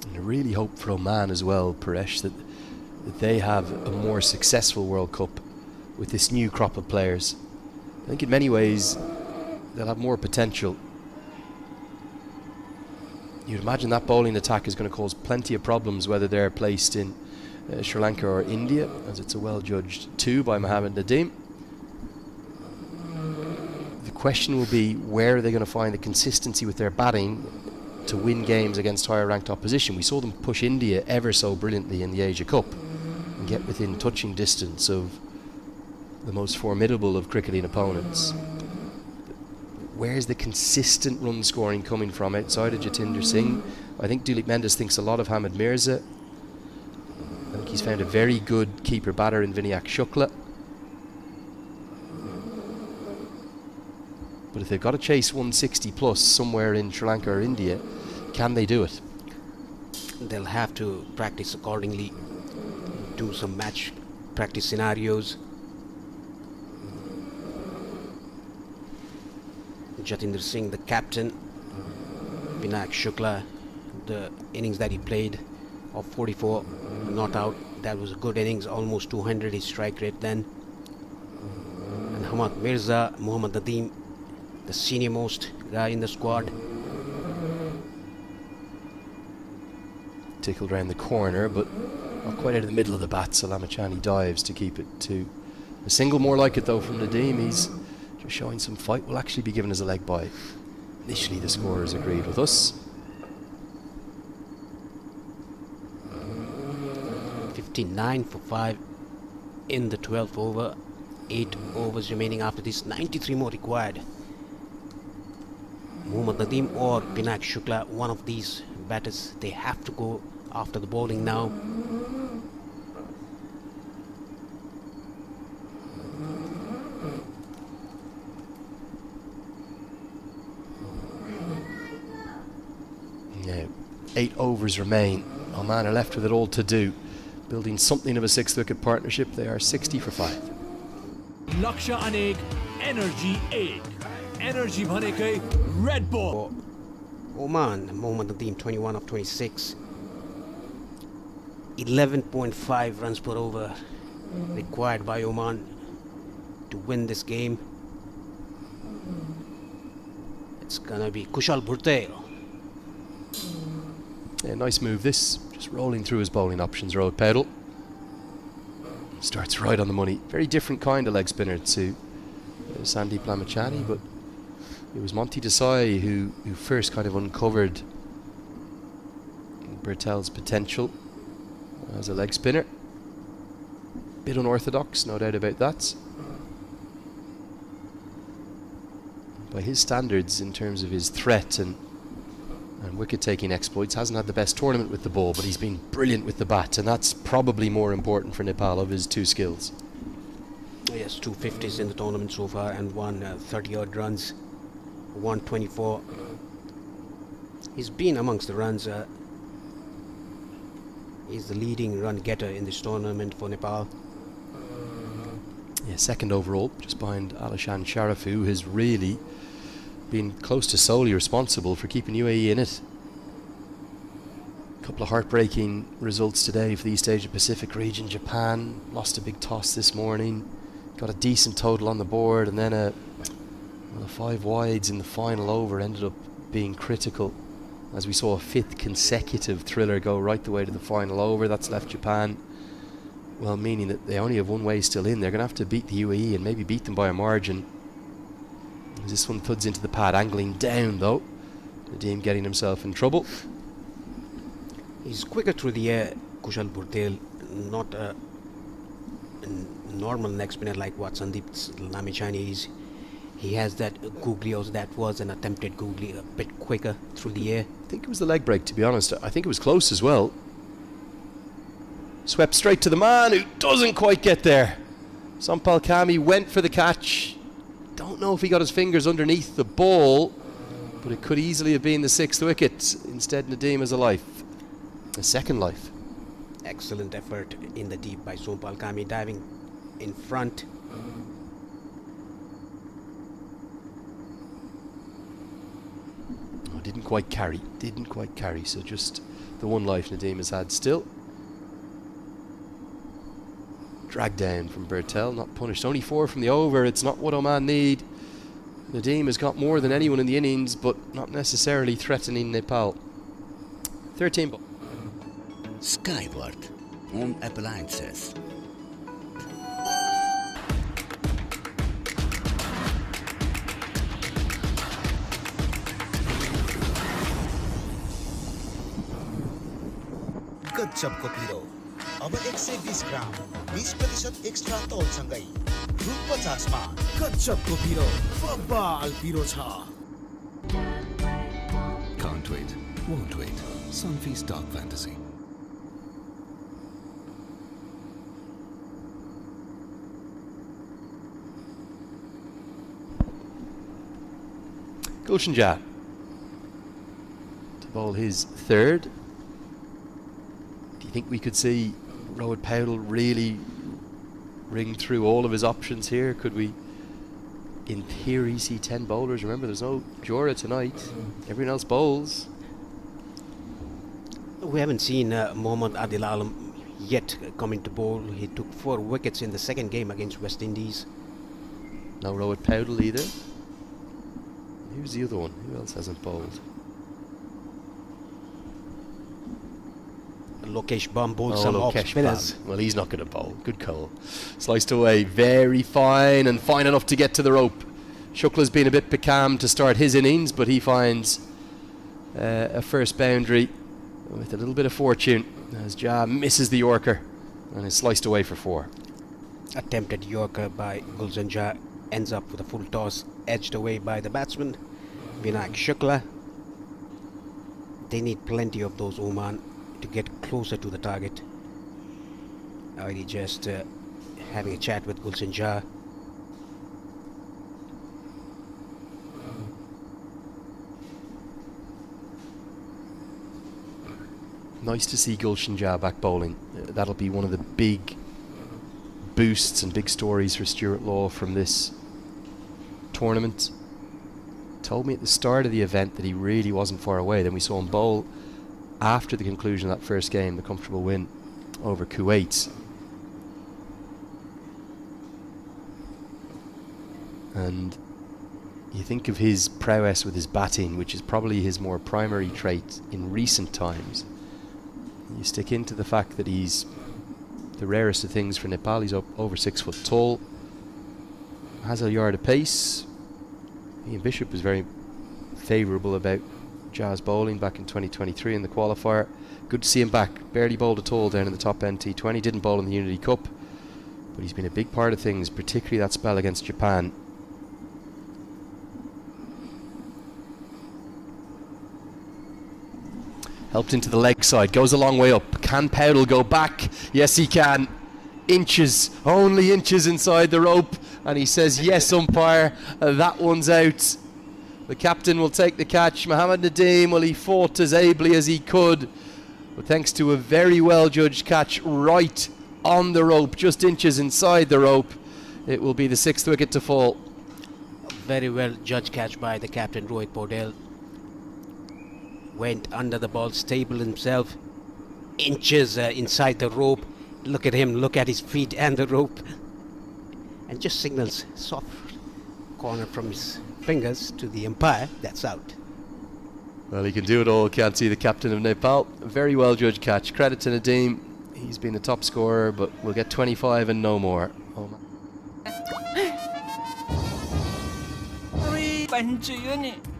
And I really hope for Oman as well, Paresh, that they have a more successful World Cup with this new crop of players. I think in many ways they'll have more potential. You'd imagine that bowling attack is going to cause plenty of problems whether they're placed in Sri Lanka or India, as it's a well-judged 2 by Mohammad Nadeem. The question will be, where are they going to find the consistency with their batting to win games against higher ranked opposition? We saw them push India ever so brilliantly in the Asia Cup and get within touching distance of the most formidable of cricketing opponents. Where's the consistent run scoring coming from outside of Jatinder Singh? I think Dilip Mendes thinks a lot of Hamid Mirza. I think he's found a very good keeper batter in Vinayak Shukla. But if they've got to chase 160 plus somewhere in Sri Lanka or India, can they do it? They'll have to practice accordingly, do some match practice scenarios. Jatinder Singh, the captain, Vinayak Shukla, the innings that he played of 44 not out, that was a good innings, almost 200 his strike rate then. And Hamid Mirza, Mohammad Nadeem, the senior most guy in the squad. Tickled round the corner, but not quite out of the middle of the bat, so Lamachani dives to keep it to a single. More like it though from Nadeem. He's just showing some fight. Will actually be given as a leg bye. Initially the scorers agreed with us. 59 for 5 in the 12th over. 8 overs remaining after this. 93 more required. Mohammad Nadeem or Vinayak Shukla, one of these batters, they have to go after the bowling now. Yeah, 8 overs remain. Oman are left with it all to do, building something of a 6th-wicket partnership. They are 60 for 5. लक्ष्य अनेक energy 1 energy भनेकै red बल For Oman, Mohammad Nadeem 21 of 26. 11.5 runs per over required by Oman to win this game. It's gonna be Kushal Bhurtel. Yeah, nice move this. Just rolling through his bowling options, Rohit Pedal. Starts right on the money. Very different kind of leg spinner to Sandeep Lamachani, but it was Monty Desai who first kind of uncovered Bhurtel's potential as a leg spinner. Bit unorthodox, no doubt about that. By his standards, in terms of his threat and wicket-taking exploits, hasn't had the best tournament with the ball, but he's been brilliant with the bat, and that's probably more important for Nepal of his 2 skills. Yes, 250s in the tournament so far and won 30-odd runs, 124. He's been amongst the runs. He's the leading run getter in this tournament for Nepal. Yeah, 2nd overall, just behind Alishan Sharafu, who has really been close to solely responsible for keeping UAE in it. A couple of heartbreaking results today for the East Asia Pacific region. Japan lost a big toss this morning, got a decent total on the board, and then the 5 wides in the final over ended up being critical, as we saw a 5th consecutive thriller go right the way to the final over. That's left Japan, well, meaning that they only have one way still in. They're going to have to beat the UAE and maybe beat them by a margin. This one thuds into the pad, angling down though. Nadeem getting himself in trouble. He's quicker through the air, Kushal Bhurtel, not a normal leg spinner like what Sandeep Lamachani is. He has that googly, also that was an attempted googly, a bit quicker through the air. I think it was the leg break, to be honest. I think it was close as well. Swept straight to the man who doesn't quite get there. Sampal Kami went for the catch. Don't know if he got his fingers underneath the ball, but it could easily have been the 6th wicket. Instead, Nadeem has a life. A second life. Excellent effort in the deep by Sompal Kami, diving in front. Oh, didn't quite carry, so just the one life Nadeem has had still. Dragged down from Bertel, not punished. Only 4 from the over, it's not what Oman need. Nadeem has got more than anyone in the innings, but not necessarily threatening Nepal. 13 ball. Skyward on appliances. गजबको पिरो अब 120 ग्राम 20% extra तौलसँगै रु 50 मा गजबको पिरो बब्बाल पिरो छ Can't wait, won't wait. Sunfeast Dark Fantasy. Gulshan Jah to bowl his third. Do you think we could see Rohit Powell really ring through all of his options here? Could we, in theory, see 10 bowlers? Remember, there's no Jora tonight. Everyone else bowls. We haven't seen Mohammad Adil Alam yet coming to bowl. He took 4 wickets in the second game against West Indies. No Rohit Powell either. Who's the other one? Who else hasn't bowled? Lokesh Bam bowled some off spinners. Well, he's not going to bowl. Good call. Sliced away. Very fine and fine enough to get to the rope. Shukla's been a bit becalmed to start his innings, but he finds a first boundary with a little bit of fortune as Jah misses the Yorker and is sliced away for 4. Attempted Yorker by Gulshan Jah ends up with a full toss, edged away by the batsman Vinayak Shukla. They need plenty of those, Oman, to get closer to the target. Already just having a chat with Gulshan Jah. Nice to see Gulshan Jah back bowling. That'll be one of the big boosts and big stories for Stuart Law from this tournament. Told me at the start of the event that he really wasn't far away. Then we saw him bowl after the conclusion of that first game, the comfortable win over Kuwait. And you think of his prowess with his batting, which is probably his more primary trait in recent times. You stick into the fact that he's the rarest of things for Nepal. He's up over 6 foot tall, has a yard of pace. Ian Bishop was very favourable about Jah's bowling back in 2023 in the qualifier. Good to see him back. Barely bowled at all down in the top end T20. Didn't bowl in the Unity Cup, but he's been a big part of things, particularly that spell against Japan. Helped into the leg side, goes a long way up. Can Powell go back? Yes, he can. Inches, only inches inside the rope. And he says, yes, umpire, that one's out. The captain will take the catch. Mohammad Nadeem, well, he fought as ably as he could. But thanks to a very well judged catch right on the rope, just inches inside the rope, it will be the 6th wicket to fall. Very well judged catch by the captain, Rohit Paudel. Went under the ball, stable himself, inches inside the rope. Look at him, look at his feet and the rope. And just signals soft corner from his fingers to the umpire. That's out. Well, he can do it all, can't see the captain of Nepal. A very well judged catch. Credit to Nadeem. He's been a top scorer, but we'll get 25 and no more. Oh, man.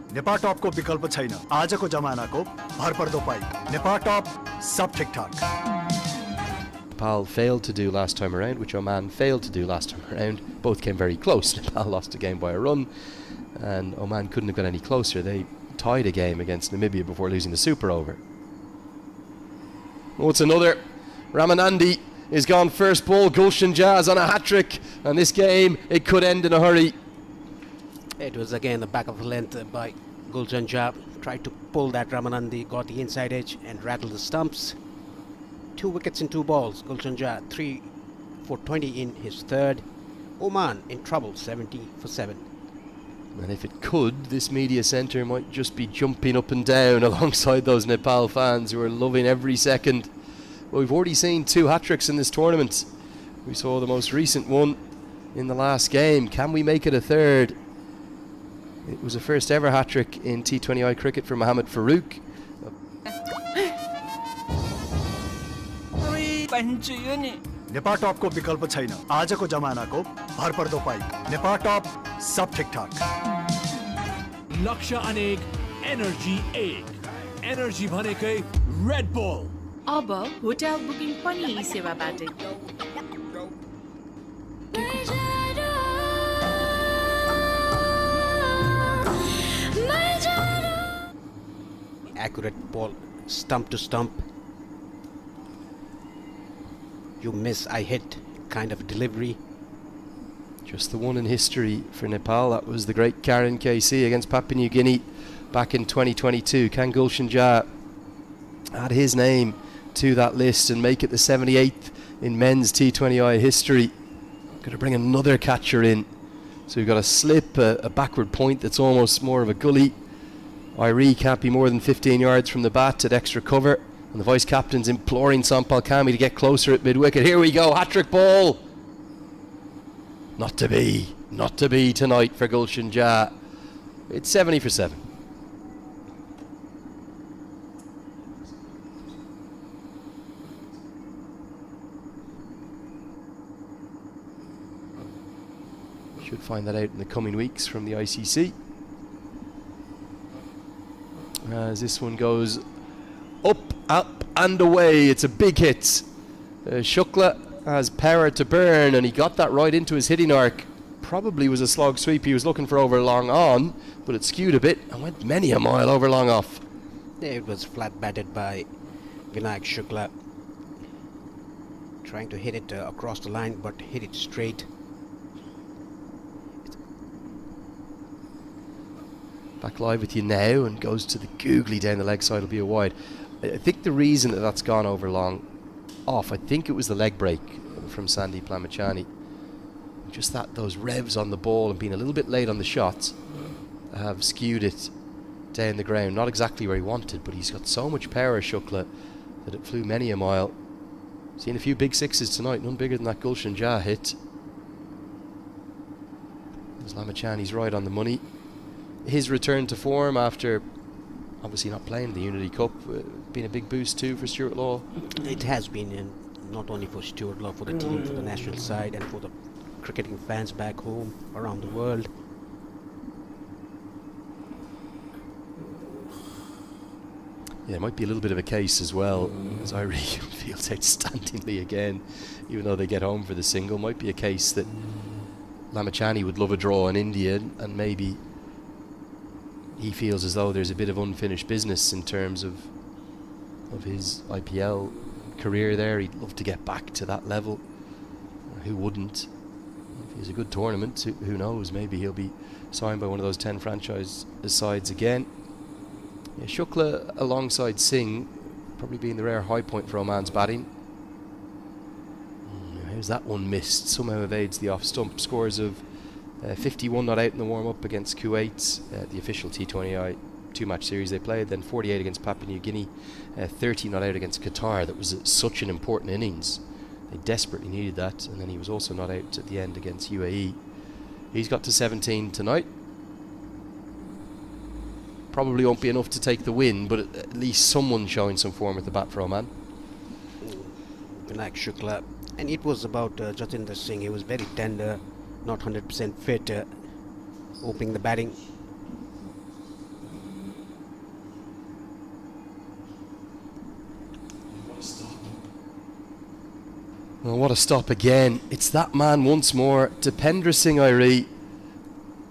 नेपा टपको विकल्प छैन आजको जमानाको भरपर्दो पाई Nipah टप सब ठीकठाक Nepal failed to do last time around, which Oman failed to do last time around. Both came very close. Nepal lost a game by a run, and Oman couldn't have got any closer. They tied a game against Namibia before losing the super over. Oh, it's another. Ramanandi is gone first ball. Gulshan Jah on a hat-trick, and this game, it could end in a hurry. It was again the back of the length by Gulshan Jah. Tried to pull that Ramanandi, got the inside edge and rattled the stumps. 2 wickets in 2 balls. Gulshan Jaa 3 for 20 in his third. Oman in trouble, 70 for 7. And if it could, this media centre might just be jumping up and down alongside those Nepal fans who are loving every second. Well, we've already seen 2 hat-tricks in this tournament. We saw the most recent one in the last game. Can we make it a third? It was a first ever hat-trick in T20I cricket for Mohammad Farooq. नेपा टपको विकल्प छैन आजको जमानाको भरपर्दो पाइ Nipah टप सब ठिकठाक लक्ष्य अनेक एनर्जी 1 एनर्जी भनेकै रेड बुल अब होटल बुकिङ पनि यी सेवाबाटै Accurate ball, stump to stump. You miss, I hit kind of delivery. Just the one in history for Nepal. That was the great Karen KC against Papua New Guinea back in 2022. Can Gulshan Jaa add his name to that list and make it the 78th in men's T20I history? Got to bring another catcher in. So we've got a slip, a backward point that's almost more of a gully. Irie can't be more than 15 yards from the bat at extra cover. And the vice-captain's imploring Sampal Kami to get closer at mid-wicket. Here we go, hat-trick ball. Not to be tonight for Gulshan Jaa. It's 70 for 7. Should find that out in the coming weeks from the ICC. As this one goes up and away. It's a big hit. Shukla has power to burn, and he got that right into his hitting arc. Probably was a slog sweep he was looking for over long on, but it skewed a bit and went many a mile over long off. It was flat batted by Vinayak Shukla. Trying to hit it across the line, but hit it straight. Back live with you now, and goes to the googly down the leg side. Will be a wide. I think the reason that that's gone over long off, I think it was the leg break from Sandeep Lamachani. Just those revs on the ball and being a little bit late on the shots have skewed it down the ground. Not exactly where he wanted, but he's got so much power, Shukla, that it flew many a mile. Seen a few big sixes tonight, none bigger than that Gulshan Jaa hit. As Lamachani's right on the money. His return to form after obviously not playing the Unity Cup been a big boost too for Stuart Law. It has been, and not only for Stuart Law, for the team, for the national side, and for the cricketing fans back home, around the world. Yeah, it might be a little bit of a case as well, as Irie feels outstandingly again, even though they get home for the single. Might be a case that Lamachani would love a draw in India, and maybe he feels as though there's a bit of unfinished business in terms of his IPL career there. He'd love to get back to that level. Who wouldn't? If it's a good tournament, who knows? Maybe he'll be signed by one of those 10 franchise sides again. Yeah, Shukla alongside Singh probably being the rare high point for Oman's batting. How's that one missed? Somehow evades the off stump. Scores of 51 not out in the warm-up against Kuwait, the official T20I 2-match series they played, then 48 against Papua New Guinea, 30 not out against Qatar. That was such an important innings. They desperately needed that, and then he was also not out at the end against UAE. He's got to 17 tonight. Probably won't be enough to take the win, but at least someone showing some form at the bat for Oman. Vinayak Shukla, and it was about Jatinder Singh. He was very tender, not 100% fit, opening the batting. Well, what a stop again. It's that man once more, Dipendra Singh Irie.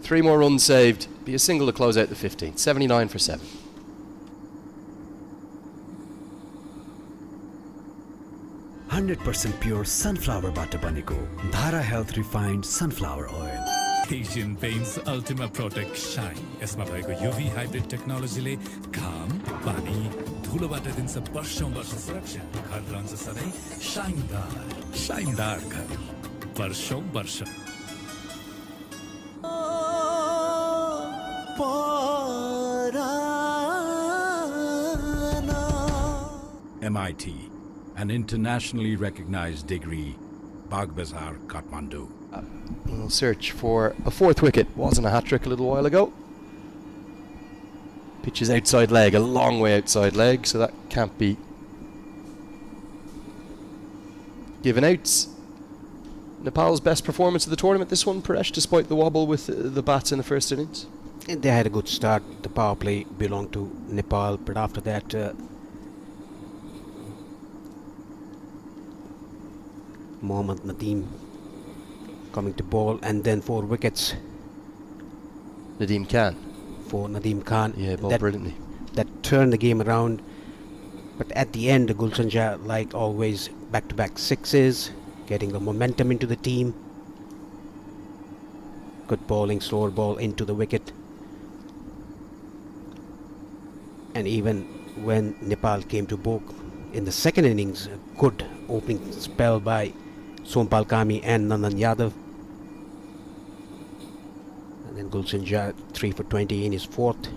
3 more runs saved. Be a single to close out the 15th. 79 for 7. % pure sunflower butter बनेको Dhara Health Refined Sunflower Oil. Asian Paints Ultima Protect Shine. यसमा भएको UV hybrid टेक्नोलोजीले घाम, पानी, धुलोबाट दिन्छ वर्षौं वर्ष सुरक्षा घर रहन्छ सधैँ शाइनदार घर वर्षौं वर्ष MIT, an internationally recognized degree, Bagbazar, Kathmandu. We'll search for a fourth wicket. Wasn't a hat-trick a little while ago. Pitch is outside leg, a long way outside leg, so that can't be given out. Nepal's best performance of the tournament, this one, Paresh, despite the wobble with the bats in the first innings. And they had a good start. The power play belonged to Nepal, but after that, Mohammad Nadeem coming to bowl, and then 4 wickets Nadeem Khan. for Nadeem Khan. Yeah, bowled brilliantly. That turned the game around. But at the end, Gulshan Jah, like always, back-to-back sixes, getting the momentum into the team. Good bowling, slower ball into the wicket. And even when Nepal came to book in the second innings, a good opening spell by Sompal Kami and Nandan Yadav. And then Gulshan Jah 3 for 20 in his fourth.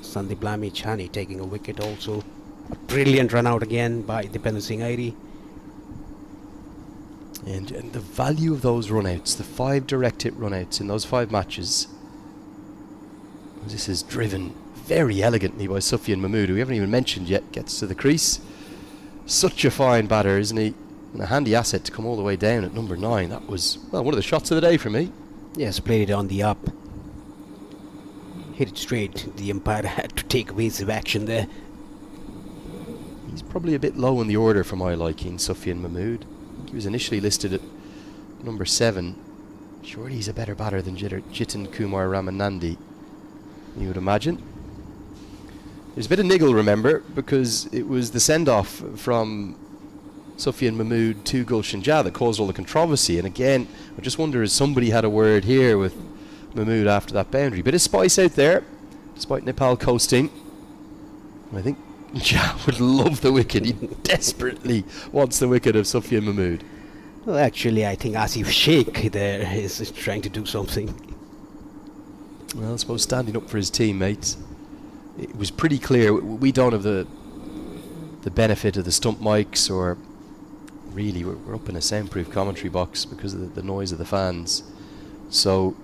Sandeep Lami Chani taking a wicket also. A brilliant run out again by Dipender Singh Airi. And the value of those run-outs, the 5 direct hit run-outs in those 5 matches, this is driven very elegantly by Sufyan Mahmood, who we haven't even mentioned yet, gets to the crease. Such a fine batter, isn't he? And a handy asset to come all the way down at number 9. That was, well, one of the shots of the day for me. Yes, played it on the up. Hit it straight. The umpire had to take evasive action there. He's probably a bit low in the order for my liking, Sufyan Mahmood. I think he was initially listed at number 7. Surely he's a better batter than Jitin Kumar Ramanandi, you would imagine. There's a bit of niggle, remember, because it was the send-off from Sufyan Mahmood to Gulshan Jah that caused all the controversy. And again, I just wonder if somebody had a word here with Mahmood after that boundary. Bit of spice out there, despite Nepal coasting. I think Jah would love the wicket. He desperately wants the wicket of Sufyan Mahmood. Well, actually, I think Asif Sheikh there is trying to do something. Well, I suppose standing up for his teammates. It was pretty clear. We don't have the benefit of the stump mics, or really we're up in a soundproof commentary box because of the noise of the fans. So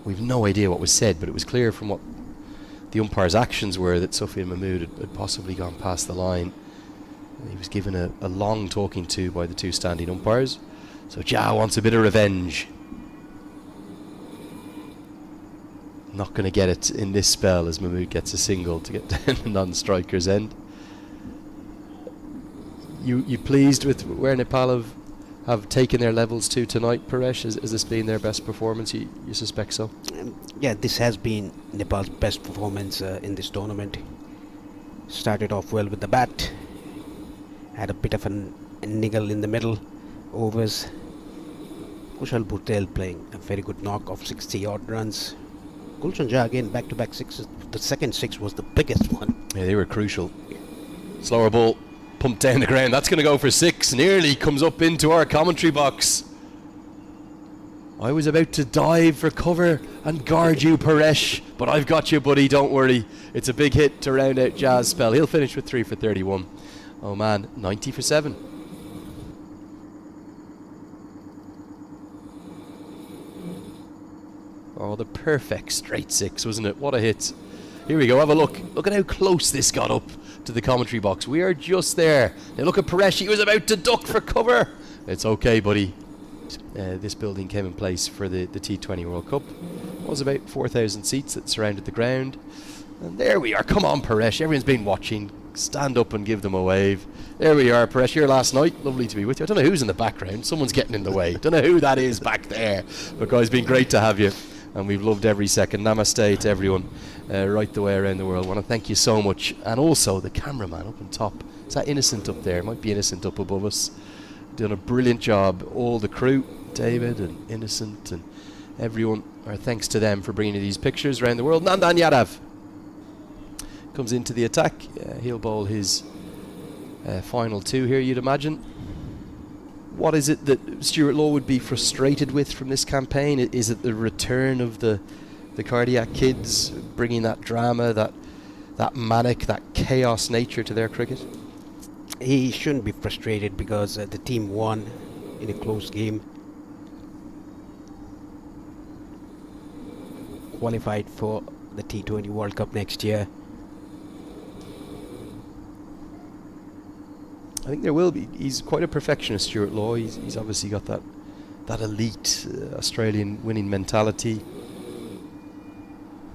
we've no idea what was said, but it was clear from what the umpire's actions were that Sufyan Mahmood had possibly gone past the line. He was given a long talking to by the 2 standing umpires. So Jah wants a bit of revenge. Not going to get it in this spell as Mahmood gets a single to get down the non-striker's end. You pleased with where Nepal have taken their levels to tonight, Paresh? Has this been their best performance? You suspect so? Yeah, this has been Nepal's best performance in this tournament. Started off well with the bat. Had a bit of a niggle in the middle overs. Kushal Bhutel playing a very good knock of 60 odd runs. Gulshan Jah again back-to-back sixes. The second 6 was the biggest one. Yeah, they were crucial. Slower ball pumped down the ground. That's going to go for 6. Nearly comes up into our commentary box. I was about to dive for cover and guard you, Paresh, but I've got you, buddy. Don't worry. It's a big hit to round out Jah's spell. He'll finish with 3 for 31. Oh man, 90 for 7. Oh, the perfect straight 6, wasn't it? What a hit. Here we go, have a look. Look at how close this got up to the commentary box. We are just there. Now look at Paresh, he was about to duck for cover. It's okay, buddy. This building came in place for the T20 World Cup. It was about 4,000 seats that surrounded the ground. And there we are. Come on, Paresh. Everyone's been watching. Stand up and give them a wave. There we are, Paresh, here last night. Lovely to be with you. I don't know who's in the background. Someone's getting in the way. Don't know who that is back there. But guys, it's been great to have you. And we've loved every second. Namaste to everyone right the way around the world. I want to thank you so much. And also the cameraman up on top. Is that Innocent up there? Might be Innocent up above us. Done a brilliant job. All the crew, David and Innocent and everyone. Our thanks to them for bringing you these pictures around the world. Nandan Yadav comes into the attack. He'll bowl his final 2 here, you'd imagine. What is it that Stuart Law would be frustrated with from this campaign? Is it the return of the Cardiac Kids, bringing that drama, that manic, that chaos nature to their cricket? He shouldn't be frustrated because the team won in a close game. Qualified for the T20 World Cup next year. I think there will be. He's quite a perfectionist, Stuart Law. He's obviously got that elite Australian winning mentality.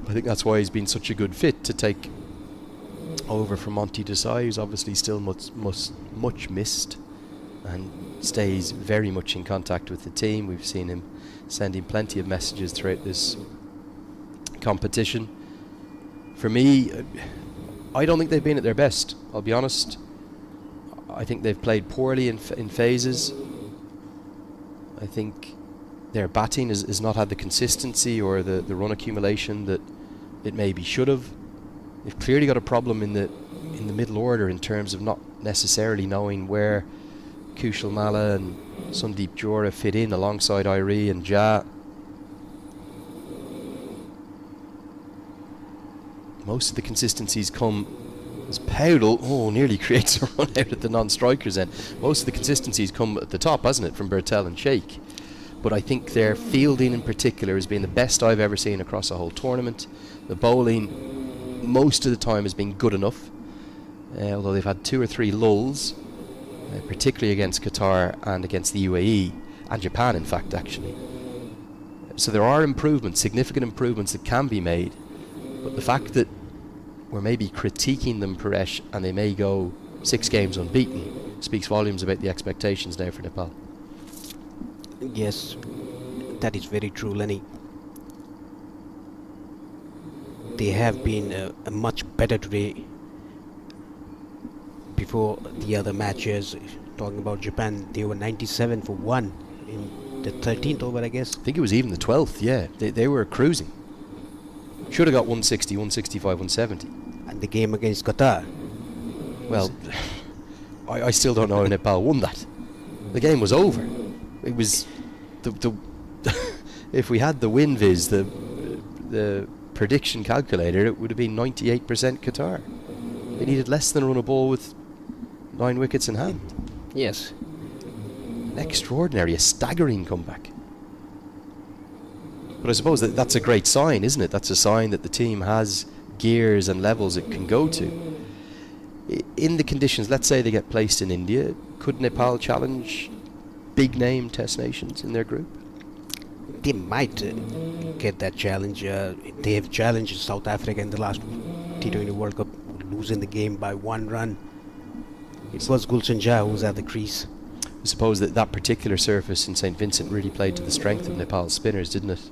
I think that's why he's been such a good fit to take over from Monty Desai, who's obviously still much missed and stays very much in contact with the team. We've seen him sending plenty of messages throughout this competition. For me, I don't think they've been at their best, I'll be honest. I think they've played poorly in phases. I think their batting has not had the consistency or the run accumulation that it maybe should have. They've clearly got a problem in the middle order in terms of not necessarily knowing where Kushal Malla and Sandeep Jora fit in alongside Irie and Ja. Most of the consistencies come as Powdell nearly creates a run out at the non-strikers end. Most of the consistencies come at the top, hasn't it, from Bertel and Sheikh. But I think their fielding in particular has been the best I've ever seen across a whole tournament. The bowling most of the time has been good enough, although they've had 2 or 3 lulls, particularly against Qatar and against the UAE and Japan, in fact, actually. So there are improvements, significant improvements that can be made, but the fact that we're maybe critiquing them, Paresh, and they may go 6 games unbeaten speaks volumes about the expectations now for Nepal. Yes, that is very true, Lenny. They have been much better today. Before the other matches, talking about Japan, they were 97 for 1 in the 13th over, I guess. I think it was even the 12th, yeah. They were cruising. Should have got 160, 165, 170. And the game against Qatar. Well, I still don't know how Nepal won that. The game was over. It was the if we had the WinViz, the prediction calculator, it would have been 98% Qatar. They needed less than a run a ball with 9 wickets in hand. Yes. Extraordinary, a staggering comeback. But I suppose that's a great sign, isn't it? That's a sign that the team has gears and levels it can go to. In the conditions, let's say they get placed in India, could Nepal challenge big name test nations in their group? They might get that challenge. They have challenged South Africa in the last T20 World Cup, losing the game by 1 run. It was Gulshan Jah who was at the crease. I suppose that particular surface in St. Vincent really played to the strength of Nepal's spinners, didn't it?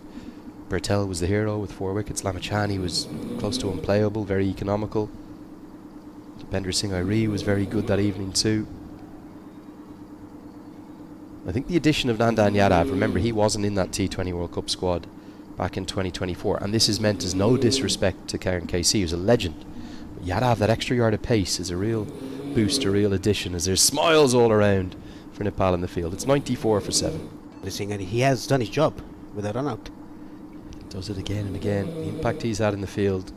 Bertel was the hero with 4 wickets. Lamachani was close to unplayable, very economical. Bender Singh Irie was very good that evening too. I think the addition of Nandan Yadav, remember he wasn't in that T20 World Cup squad back in 2024, and this is meant as no disrespect to Karen KC, who's a legend. But Yadav, that extra yard of pace, is a real boost, a real addition, as there's smiles all around for Nepal in the field. It's 94 for 7. And he has done his job with a run out. Does it again and again. The impact he's had in the field.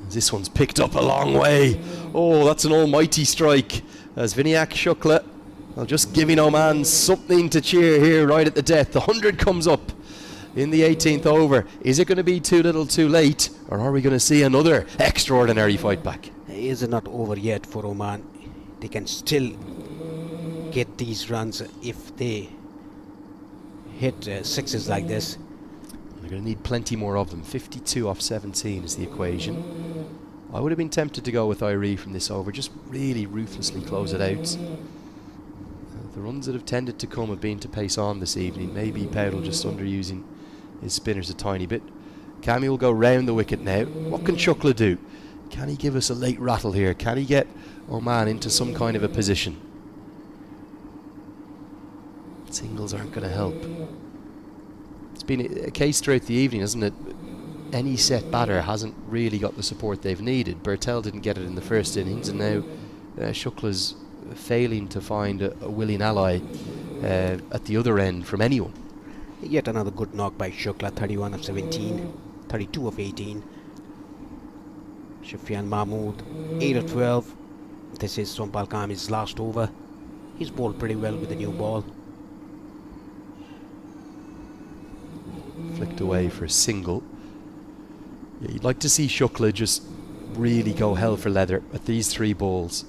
This one's picked up a long way. Oh, that's an almighty strike. As Vinayak Shukla, well, just giving Oman something to cheer here right at the death. The 100 comes up in the 18th over. Is it going to be too little too late, or are we going to see another extraordinary fight back? Is it not over yet for Oman? They can still get these runs if they hit sixes like this. They're going to need plenty more of them. 52 off 17 is the equation. I would have been tempted to go with Irie from this over, just really ruthlessly close it out. The runs that have tended to come have been to pace on this evening. Maybe Powdell just underusing his spinners a tiny bit. Cammy will go round the wicket now. What can Shukla do? Can he give us a late rattle here? Can he get Oman into some kind of a position? Singles aren't going to help. It's been a case throughout the evening, hasn't it? any set batter hasn't really got the support they've needed. Bertel didn't get it in the first innings, and now Shukla's failing to find a willing ally at the other end from anyone. Yet another good knock by Shukla, 31 of 17, 32 of 18. Shafian Mahmood, 8 of 12. This is Sompal Kami's last over. He's bowled pretty well with the new ball. Flicked away for a single. Yeah, you'd like to see Shukla just really go hell for leather at these 3 balls.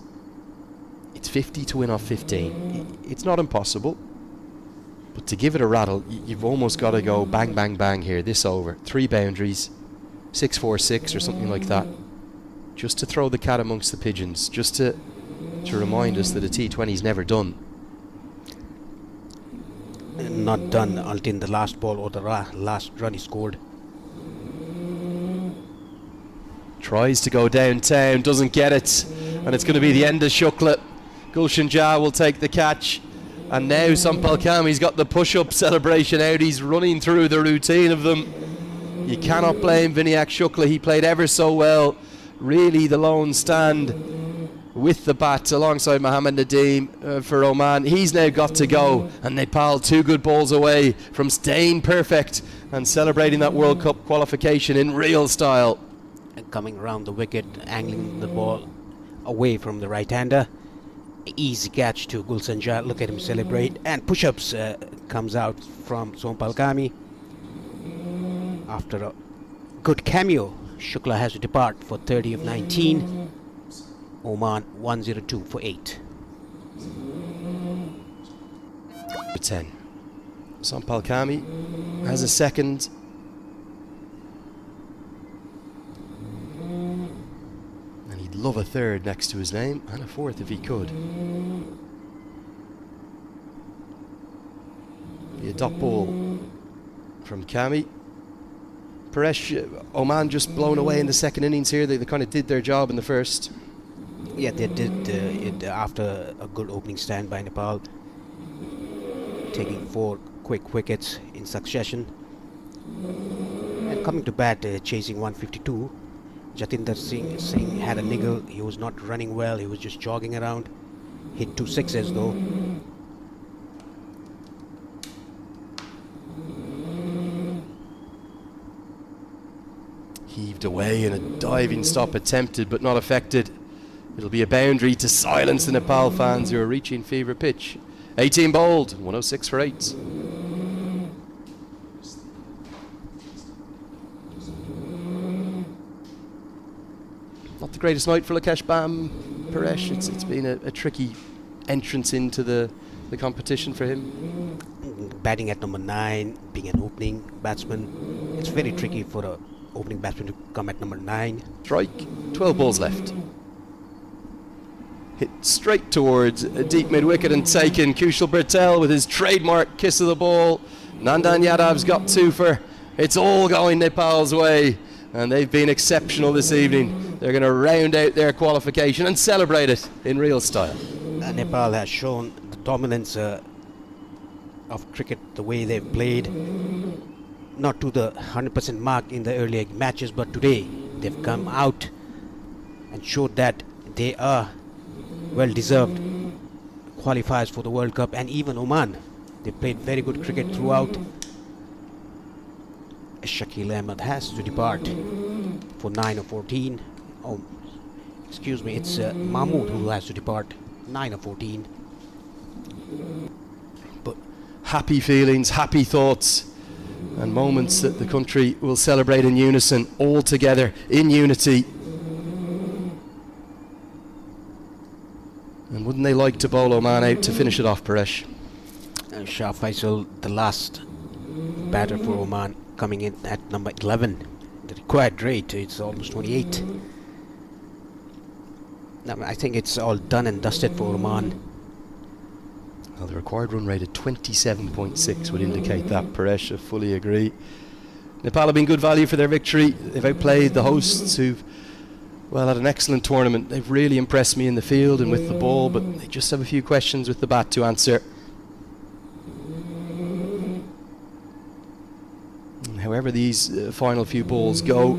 It's 50 to win off 15. It's not impossible, but to give it a rattle, you've almost got to go bang, bang, bang here, this over. 3 boundaries, 6-4-6 or something like that, just to throw the cat amongst the pigeons, just to remind us that a T20's never done. Not done until the last ball or the last run he scored. Tries to go downtown, doesn't get it, and it's going to be the end of Shukla. Gulshan Jah will take the catch, and now Sompal Kami's got the push-up celebration out. He's running through the routine of them. You cannot blame Vinayak Shukla. He played ever so well. Really the lone stand with the bat alongside Mohammad Nadeem for Oman. He's now got to go, and Nepal 2 good balls away from staying perfect and celebrating that World Cup qualification in real style. And coming around the wicket, angling the ball away from the right-hander. Easy catch to Gulshan Jah. Look at him celebrate. And push-ups comes out from Sompal Kami. After a good cameo, Shukla has to depart for 30 of 19. Oman 102 for 8. For 10. Sompal Kami has a second. And he'd love a third next to his name, and a fourth if he could. Be a dot ball from Kami. Paresh, Oman just blown away in the second innings here. They kind of did their job in the first. Yeah, they did it after a good opening stand by Nepal, taking 4 quick wickets in succession. And coming to bat, chasing 152. Jatinder Singh had a niggle. He was not running well. He was just jogging around. Hit 2 6s though. Heaved away and a diving stop attempted but not affected. It'll be a boundary to silence the Nepal fans who are reaching fever pitch. 18 bowled, 106 for 8. Not the greatest night for Lakesh Bam, Paresh. It's been a tricky entrance into the competition for him. Batting at number 9, being an opening batsman, it's very tricky for a opening batsman to come at number 9. Strike, 12 balls left. Hit straight towards a deep mid-wicket and taken. Kushal Bertel with his trademark kiss of the ball. Nandan Yadav's got 2 for. It's all going Nepal's way, and they've been exceptional this evening. They're going to round out their qualification and celebrate it in real style. Nepal has shown the dominance of cricket, the way they've played. Not to the 100% mark in the earlier matches, but today they've come out and showed that they are well-deserved qualifiers for the World Cup. And even Oman, they played very good cricket throughout. Shakil Ahmed has to depart for 9 of 14. Oh, excuse me, it's Mahmood who has to depart, 9 of 14. But happy feelings, happy thoughts, and moments that the country will celebrate in unison, all together, in unity. And wouldn't they like to bowl Oman out to finish it off, Paresh? Shah Faisal, the last batter for Oman, coming in at number 11. The required rate, it's almost 28. Now, I think it's all done and dusted for Oman. Well, the required run rate at 27.6 would indicate that, Paresh. I fully agree. Nepal have been good value for their victory. They've outplayed the hosts, who've had an excellent tournament. They've really impressed me in the field and with the ball, but they just have a few questions with the bat to answer. however these final few balls go,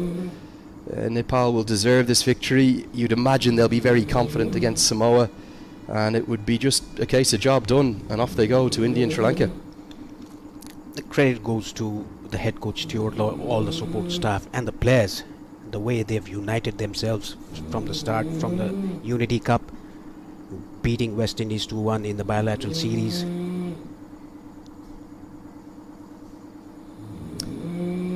Nepal will deserve this victory. You'd imagine they'll be very confident against Samoa, and it would be just a case of job done, and off they go to India and Sri Lanka. The credit goes to the head coach Stuart Law, all the support staff and the players, the way they've united themselves from the start, from the Unity Cup, beating West Indies 2-1 in the bilateral series.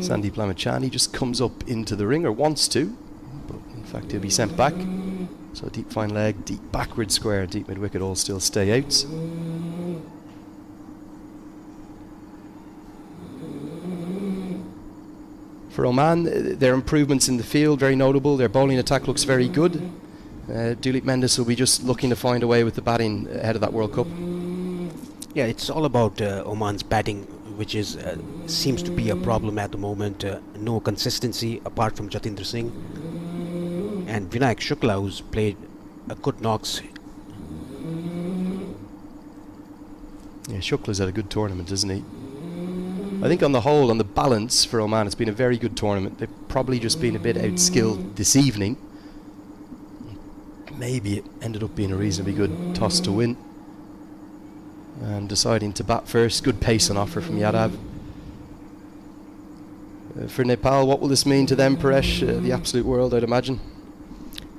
Sandeep Lamachani just comes up into the ring, or wants to, but in fact he'll be sent back. So deep fine leg, deep backward square, deep mid wicket all still stay out. For Oman, their improvements in the field very notable. Their bowling attack looks very good. Duleep Mendes will be just looking to find a way with the batting ahead of that World Cup. Yeah, it's all about Oman's batting, which is seems to be a problem at the moment. No consistency apart from Jatinder Singh and Vinayak Shukla, who's played a good knocks. Yeah, Shukla's had a good tournament, isn't he? I think on the whole, on the balance for Oman, it's been a very good tournament. They've probably just been a bit outskilled this evening. Maybe it ended up being a reasonably good toss to win. And deciding to bat first. Good pace on offer from Yadav. For Nepal, what will this mean to them, Paresh? The absolute world, I'd imagine.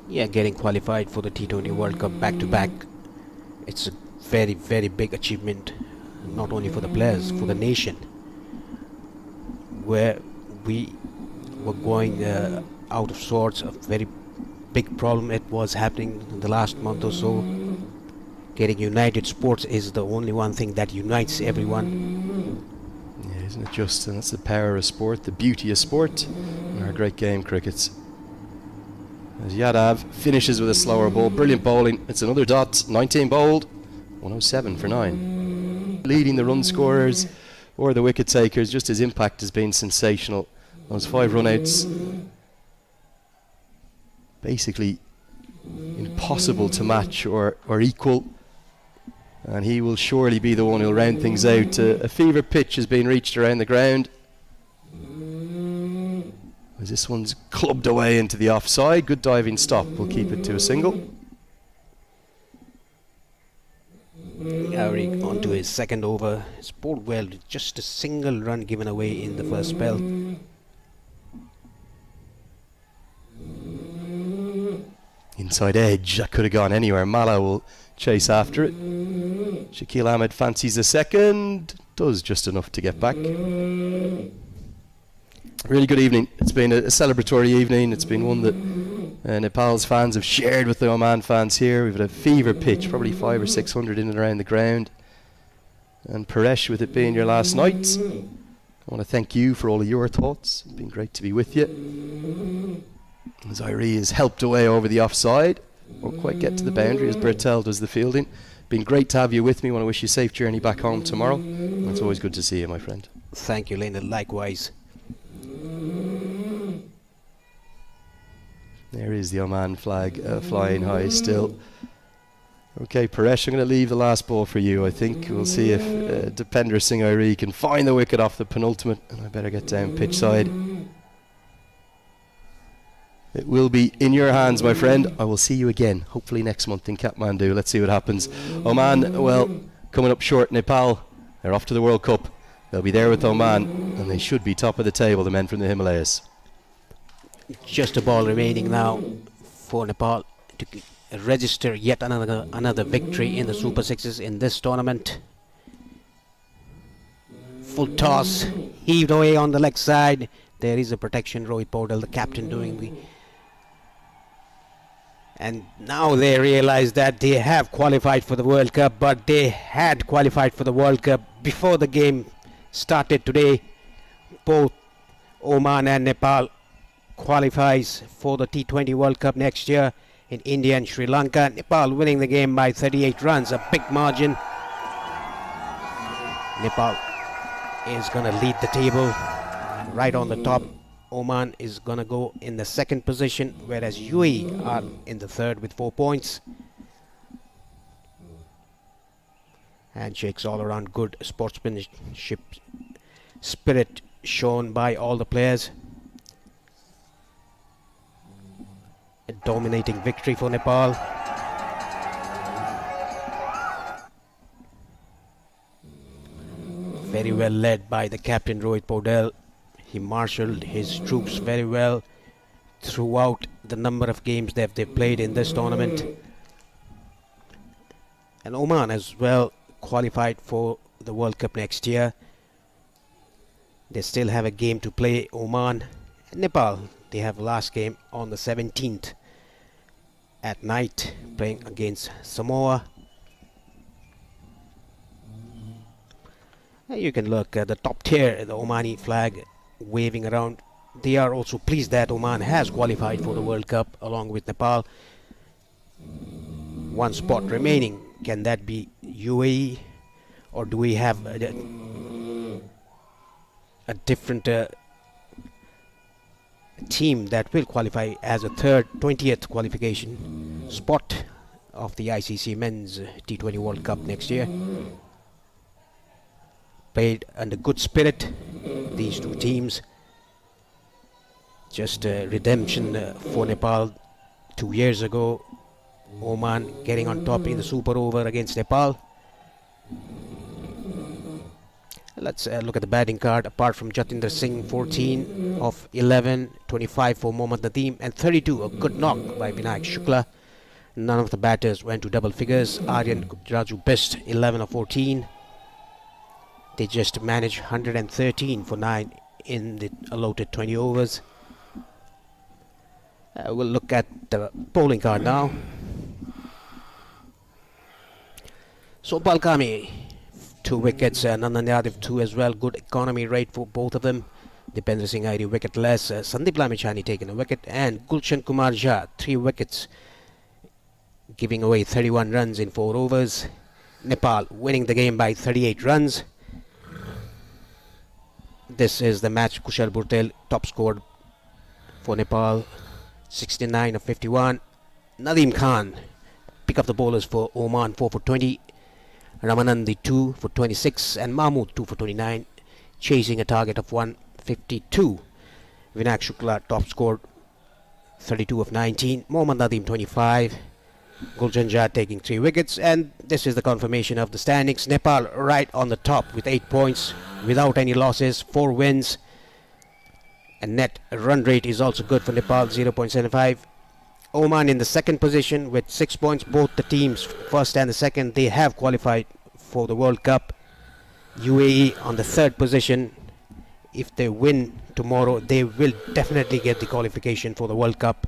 Yeah, getting qualified for the T20 World Cup back to back. It's a very, very big achievement, not only for the players, for the nation. Where we were going out of sorts, a very big problem it was happening in the last month or so. Getting united, sports is the only one thing that unites everyone. Yeah, isn't it just? And that's the power of sport, the beauty of sport, and our great game, cricket. As Yadav finishes with a slower ball, brilliant bowling. It's another dot, 19 bowled, 107 for 9. Leading the run scorers or the wicket takers, just his impact has been sensational. Those 5 run-outs, basically impossible to match or equal, and he will surely be the one who'll round things out. A fever pitch has been reached around the ground, as this one's clubbed away into the offside. Good diving stop will keep it to a single. Eric onto his second over. It's bowled well, just a single run given away in the first spell. Inside edge, that could have gone anywhere. Mala will chase after it. Shakil Ahmed fancies a second, does just enough to get back. Really good evening. It's been a celebratory evening. It's been one that Nepal's fans have shared with the Oman fans here. We've had a fever pitch, probably 500 or 600 in and around the ground. And Paresh, with it being your last night, I want to thank you for all of your thoughts. It's been great to be with you. Zairi is helped away over the offside. Won't quite get to the boundary as Bertel does the fielding. Been great to have you with me. Want to wish you a safe journey back home tomorrow. It's always good to see you, my friend. Thank you, Lena. Likewise. There is the Oman flag flying high still. Okay, Paresh, I'm going to leave the last ball for you, I think. We'll see if Dipender Singh Airi can find the wicket off the penultimate. And I better get down pitch side. It will be in your hands, my friend. I will see you again, hopefully next month in Kathmandu. Let's see what happens. Oman, well, coming up short. Nepal, they're off to the World Cup. They'll be there with Oman, and they should be top of the table, the men from the Himalayas. Just a ball remaining now for Nepal to register yet another victory in the Super Sixes in this tournament. Full toss, heaved away on the leg side. There is a protection. Rohit Paudel, the captain, doing the... And now they realize that they have qualified for the World Cup, but they had qualified for the World Cup before the game started today. Both Oman and Nepal qualifies for the T20 World Cup next year in India and Sri Lanka. Nepal winning the game by 38 runs, a big margin. Nepal is going to lead the table right on the top. Oman is going to go in the second position, whereas UAE are in the third with 4 points. Handshakes all around, good sportsmanship spirit shown by all the players. A dominating victory for Nepal. Very well led by the captain Rohit Paudel. He marshalled his troops very well throughout the number of games that they've played in this tournament. And Oman as well qualified for the World Cup next year. They still have a game to play, Oman. And Nepal, they have last game on the 17th at night, playing against Samoa. You can look at the top tier, the Omani flag waving around. They are also pleased that Oman has qualified for the World Cup along with Nepal. One spot remaining. Can that be UAE, or do we have a different team that will qualify as a 20th qualification spot of the ICC Men's T20 World Cup next year? Played under good spirit, these two teams. Just redemption for Nepal 2 years ago. Oman getting on top in the super over against Nepal. Let's look at the batting card. Apart from Jatinder Singh, 14 of 11, 25 for Mohammad Nadeem, and 32, a good knock by Vinayak Shukla. None of the batters went to double figures. Aryan Raju best, 11 of 14. They just managed 113 for 9 in the allotted 20 overs. We'll look at the bowling card now. So Balkami, 2 wickets, Nandan Yadav 2 as well. Good economy rate for both of them. Dipendra Singh Airi wicketless, Sandeep Lamichhani taking a wicket, and Gulshan Kumar Jha 3 wickets, giving away 31 runs in 4 overs. Nepal winning the game by 38 runs. This is the match. Kushal Bhurtel top scored for Nepal, 69 of 51. Nadeem Khan pick up the bowlers for Oman, 4 for 20. Ramanandi 2 for 26 and Mahmood 2 for 29, chasing a target of 152. Vinayak Shukla top scored, 32 of 19. Mohammad Nadeem 25. Gulshan Jha taking 3 wickets, and this is the confirmation of the standings. Nepal right on the top with 8 points without any losses, 4 wins, and net run rate is also good for Nepal, 0.75. Oman in the second position with 6 points. Both the teams, first and the second, they have qualified for the World Cup. UAE on the third position. If they win tomorrow, they will definitely get the qualification for the World Cup.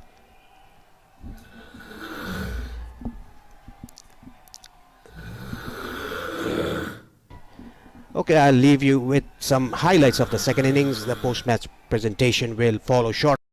Okay, I'll leave you with some highlights of the second innings. The post-match presentation will follow shortly.